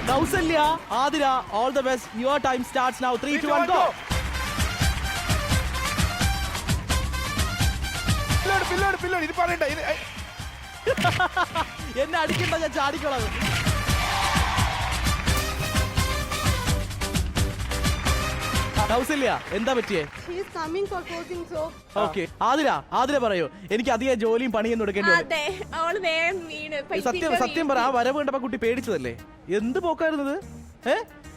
Kausalya, Athira, all the best. Your time starts now. 3, 2, 1, go. പില്ലോട് ഇത് പറയണ്ട. എന്നെ അടിക്കണ്ട, ഞാൻ ചാടിക്കോളാം. കൗസല്യ, എന്താ പറ്റിയേ? ഓക്കെ, ആതിര പറയൂ. എനിക്ക് അധികം ജോലിയും പണിയൊന്നും എടുക്കേണ്ടി വരും. അതെ, അവള് വേഗം വീണ് സത്യം പറ, ആ വരവ് കണ്ടപ്പോ കുട്ടി പേടിച്ചതല്ലേ? എന്ത് പോക്കായിരുന്നത്?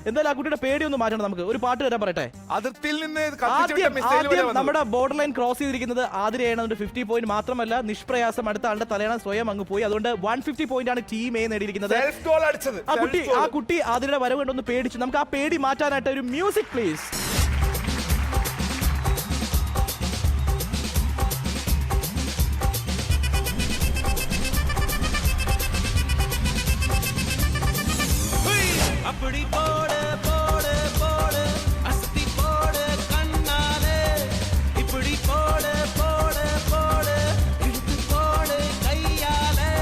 എന്തായാലും ആ കുട്ടിയുടെ പേടിയൊന്നും മാറ്റണം. നമുക്ക് ഒരു പാട്ട് വരാൻ പറയട്ടെ. അതിർത്തിയിൽ നിന്ന് ആദ്യം നമ്മുടെ ബോർഡർ ലൈൻ ക്രോസ് ചെയ്തിരിക്കുന്നത് ആതിരയാണ്. 50 പോയിന്റ് മാത്രമല്ല, നിഷ്പ്രയാസം അടുത്ത ആളുടെ തലയണ സ്വയം അങ്ങ് പോയി. അതുകൊണ്ട് 150 പോയിന്റ് ആണ് ടീം എ നേടിയിരിക്കുന്നത്. ആ കുട്ടി ആതിരയുടെ വരവ് കണ്ടൊന്ന് പേടിച്ചു. നമുക്ക് ആ പേടി മാറ്റാനായിട്ട് ഒരു മ്യൂസിക് പ്ലീസ്. இப்படி போடு போடு போடு அசத்தி போடு கண்ணாலே இப்படி போடு போடு போடு இழுத்து போடு கையாலே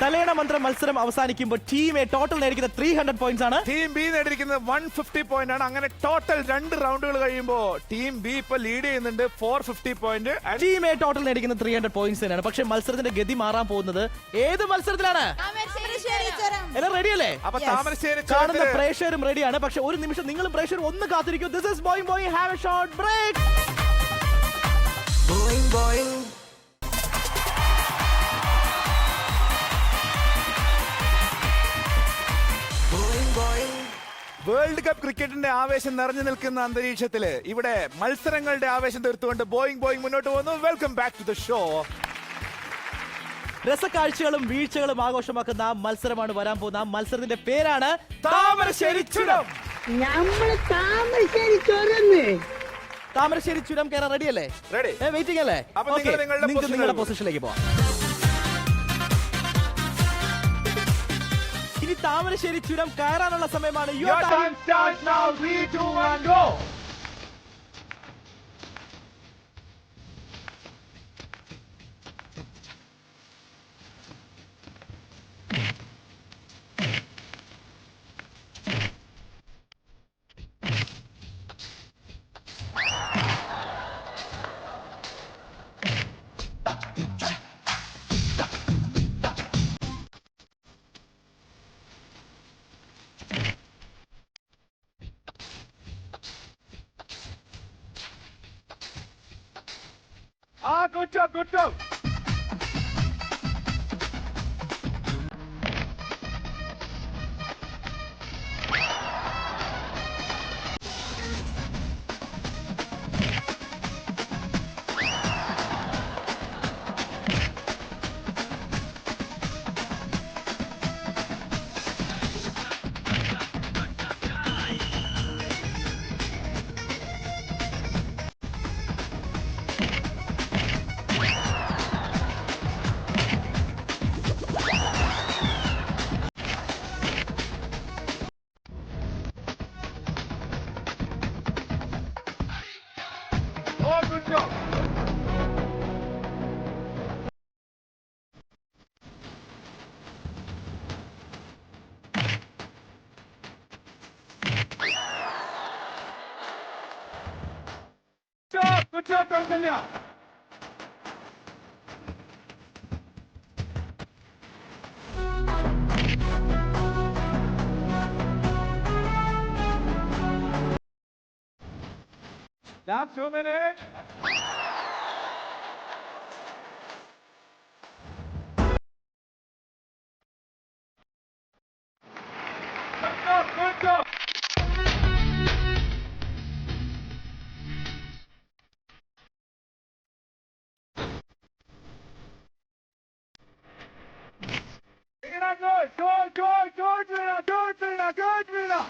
തലയണ മന്ത്രം മത്സരം അവസാനിക്കുമ്പോൾ ടീം എ ടോട്ടൽ നേടിക്കുന്ന 300 പോയിന്റ്സ് ആണ്. ടീം ബി നേടിയിരിക്കുന്നത് 150 പോയിന്റ് ആണ്. അങ്ങനെ ടോട്ടൽ 2 റൗണ്ടുകൾ കഴിയുമ്പോൾ ടീം ബി ഇപ്പൊ ലീഡ് ചെയ്യുന്നുണ്ട് 450 പോയിന്റ്. ടീം എ ടോട്ടൽ നേടിക്കുന്ന 300 പോയിന്റ്സ് തന്നെയാണ്. പക്ഷെ മത്സരത്തിന്റെ ഗതി മാറാൻ പോകുന്നത് ഏത് മത്സരത്തിലാണ്? എല്ലാം റെഡിയല്ലേ? അപ്പൊ താമരശ്ശേരി കാണുന്ന പ്രേക്ഷകരും റെഡിയാണ്. പക്ഷെ ഒരു നിമിഷം നിങ്ങളും പ്രേക്ഷകർ ഒന്ന് കാത്തിരിക്കും. This is Boeing Boeing. Have a short break. Boeing Boeing world cup ക്രിക്കറ്റിന്റെ ആവേശം നിറഞ്ഞു നിൽക്കുന്ന അന്തരീക്ഷത്തില് ഇവിടെ മത്സരങ്ങളുടെ ആവേശം തീർത്തുകൊണ്ട് ബോയിങ് ബോയിങ് മുന്നോട്ട് പോകുന്നു. Welcome back to the show. രസക്കാഴ്ചകളും വീഴ്ചകളും ആഘോഷമാക്കുന്ന ആ മത്സരമാണ് വരാൻ പോകുന്ന. ആ മത്സരത്തിന്റെ പേരാണ് താമരശ്ശേരി ചുരം. താമരശ്ശേരി ചുരം കയറാൻ റെഡിയല്ലേ? റെഡി. വെയിറ്റിംഗ് അല്ലേ? അപ്പൊ നിങ്ങൾ നിങ്ങളുടെ പൊസിഷനിലേക്ക് പോവാം. ഇനി താമരശ്ശേരി ചുരം കയറാനുള്ള സമയമാണ്. Your time starts now. 3, 2, 1, go. Good job, good job. Oh, good job. Good job, Kaushalya. Last 2 minutes. Good job. Good, Veena.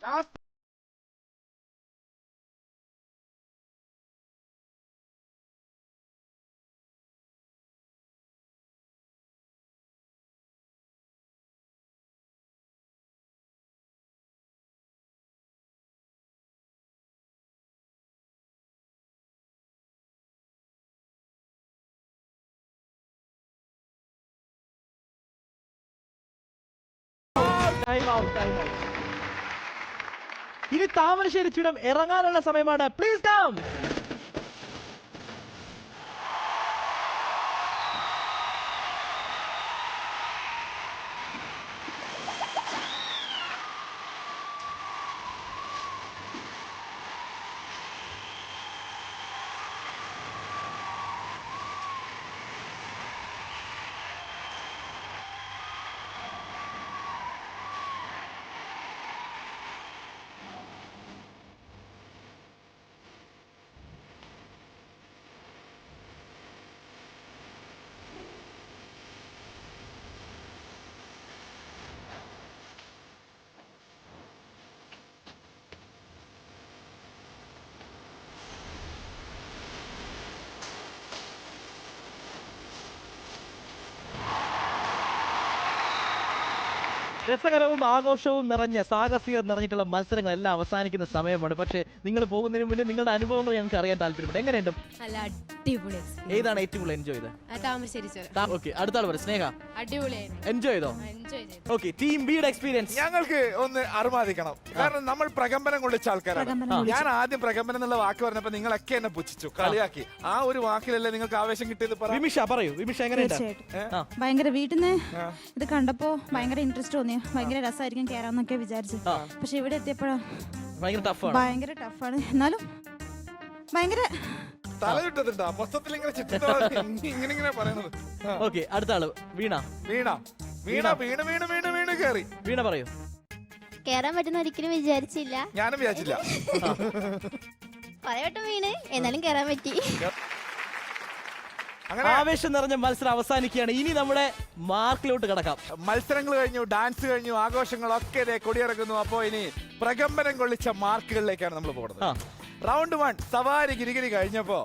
Last. Time out. ഇനി താമരശ്ശേരി ചുരം ഇറങ്ങാനുള്ള സമയമാണ്. Please come. രസകരവും ആഘോഷവും നിറഞ്ഞ സാഹസികത നിറഞ്ഞിട്ടുള്ള മത്സരങ്ങളെല്ലാം അവസാനിക്കുന്ന സമയമാണ്. പക്ഷേ നിങ്ങൾ പോകുന്നതിന് മുന്നേ നിങ്ങളുടെ അനുഭവങ്ങൾ ഞങ്ങൾക്ക് അറിയാൻ താല്പര്യമുണ്ട്. എങ്ങനെയുണ്ട്? നല്ല അടിപൊളി ഏതാണ് ഏറ്റവും കൂടുതൽ എൻജോയ് ചെയ്തത്? താമരശ്ശേരി ചുരം. ഓക്കെ, അടുത്ത ആൾ പറ. സ്നേഹ അടിപൊളിയായിരുന്നു. എൻജോയ് ചെയ്തോ? എൻജോയ് ചെയ്തു. ഓക്കെ, ടീം ബിയുടെ എക്സ്പീരിയൻസ്. ഞങ്ങൾക്ക് ഒന്ന് അറുമാദിക്കണം. കാരണം നമ്മൾ പ്രകമ്പനം കൊള്ളിച്ച ആൾക്കാരാണ്. ഞാൻ ആദ്യം പ്രകമ്പനം എന്നുള്ള വാക്ക് പറഞ്ഞപ്പോ നിങ്ങളൊക്കെ എന്നെ പുച്ഛിച്ചു, കളിയാക്കി. ആ ഒരു വാക്കിലല്ലേ നിങ്ങൾക്ക് ആവേശം കിട്ടിയത്? വിമിഷ പറയൂ, വിമിഷ എങ്ങനെയുണ്ട്? തീർച്ചയായിട്ടും ഭയങ്കര വീട്ടിൽ നിന്ന് ഇത് കണ്ടപ്പോ ഭയങ്കര ഇൻട്രസ്റ്റ് തോന്നി. ഭയങ്കര രസമായിരിക്കും കയറാന്നൊക്കെ വിചാരിച്ചു. പക്ഷെ ഇവിടെ എത്തിയപ്പോഴാ ഭയങ്കര ടഫാണ്. എന്നാലും ഭയങ്കര തലവിട്ടതുണ്ടാ മൊത്തത്തിൽ ഇങ്ങനെ ഇങ്ങനെ പറയുന്നത്. ഓക്കെ, അടുത്ത ആള് വീണ. വീണ വീണ വീണ വീണ വീണ വീണ കേറി. വീണ പറയൂ. കേറാൻ പറ്റുന്ന ഒരിക്കലും വിചാരിച്ചില്ല. ഞാനും വിചാരിച്ചില്ല. പറയട്ടെ വീണ്, എന്നാലും കേറാൻ പറ്റി. അങ്ങനെ ആവേശം നിറഞ്ഞ മത്സരം അവസാനിക്കുകയാണ്. ഇനി നമ്മുടെ മാർക്കിലോട്ട് കിടക്കാം. മത്സരങ്ങൾ കഴിഞ്ഞു, ഡാൻസ് കഴിഞ്ഞു, ആഘോഷങ്ങളൊക്കെ കൊടിയിറങ്ങുന്നു. അപ്പോ ഇനി പ്രകമ്പനം കൊള്ളിച്ച മാർക്കുകളിലേക്കാണ് നമ്മൾ പോകുന്നത്. റൗണ്ട് 1 സവാരി ഗിരിഗിരി കഴിഞ്ഞപ്പോ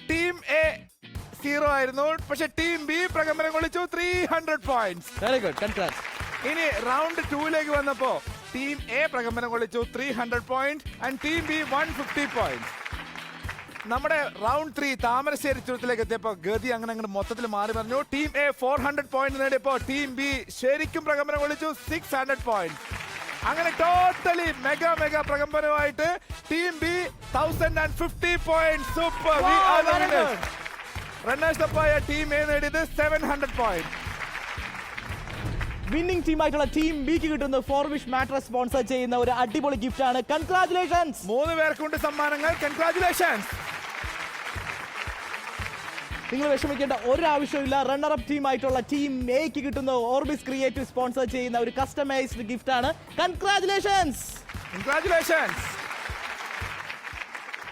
ടീം എ 0 ആയിരുന്നു. പക്ഷെ ടീം ബി പ്രകമ്പനം കൊള്ളിച്ചു 300 പോയിന്റ്സ്. Very good, congrats. ഇനി റൗണ്ട് 2ലേക്ക് വന്നപ്പോ ടീം എ പ്രകമ്പനം കൊള്ളിച്ചു 300 point and team B 150 point. നമ്മുടെ റൗണ്ട് 3 താമരശ്ശേരി ചുരത്തിലേക്ക് എത്തിയപ്പോ ഗതി അങ്ങനെ മൊത്തത്തിൽ മാറി പറഞ്ഞു. ടീം എ 400 പോയിന്റ് നേടിയപ്പോ ടീം ബി ശരിക്കും പ്രകമ്പനം കൊള്ളിച്ചു 600 പോയിന്റ്. അങ്ങനെ ടോട്ടലി മെഗാ പ്രകമ്പനമായിട്ട് team B 1050 point. Super. Runners up ആയ ടീം എ നേടിയത് 700 പോയിന്റ്. വിന്നിംഗ് ടീമായിട്ടുള്ള ടീം ബിക്ക് കിട്ടുന്ന ഫോർവിഷ് മാട്രസ് സ്പോൺസർ ചെയ്യുന്ന ഒരു അടിപൊളി ഗിഫ്റ്റ് ആണ്. കൺഗ്രാറ്റുലേഷൻസ്. 3 പേർക്കുണ്ട് സമ്മാനങ്ങൾ. കൺഗ്രാറ്റുലേഷൻസ്. നിങ്ങൾ വിഷമിക്കേണ്ട ഒരാവശ്യമില്ല. റണ്ണർ അപ്പ് ടീം ആയിട്ടുള്ള ടീം എക്ക് കിട്ടുന്ന ഓർബിസ് ക്രിയേറ്റീവ് സ്പോൺസർ ചെയ്യുന്ന ഒരു കസ്റ്റമൈസ്ഡ് ഗിഫ്റ്റ് ആണ്. കൺഗ്രാറ്റുലേഷൻസ്.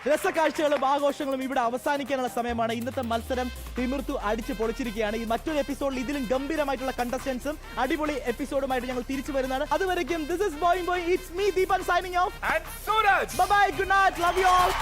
രസക്കാഴ്ചകളും ആഘോഷങ്ങളും ഇവിടെ അവസാനിക്കാനുള്ള സമയമാണ്. ഇന്നത്തെ മത്സരം തിമിർത്തു അടിച്ച് പൊളിച്ചിരിക്കുകയാണ്. ഈ മറ്റൊരു എപ്പിസോഡിൽ ഇതിലും ഗംഭീരമായിട്ടുള്ള കണ്ടസ്റ്റൻസും അടിപൊളി എപ്പിസോഡുമായിട്ട് ഞങ്ങൾ തിരിച്ചു വരുന്നതാണ്. അതുവരെയ്ക്കും this is Boing boy, it's me Deepan signing off. And Suraj. Bye bye, good night, love you all.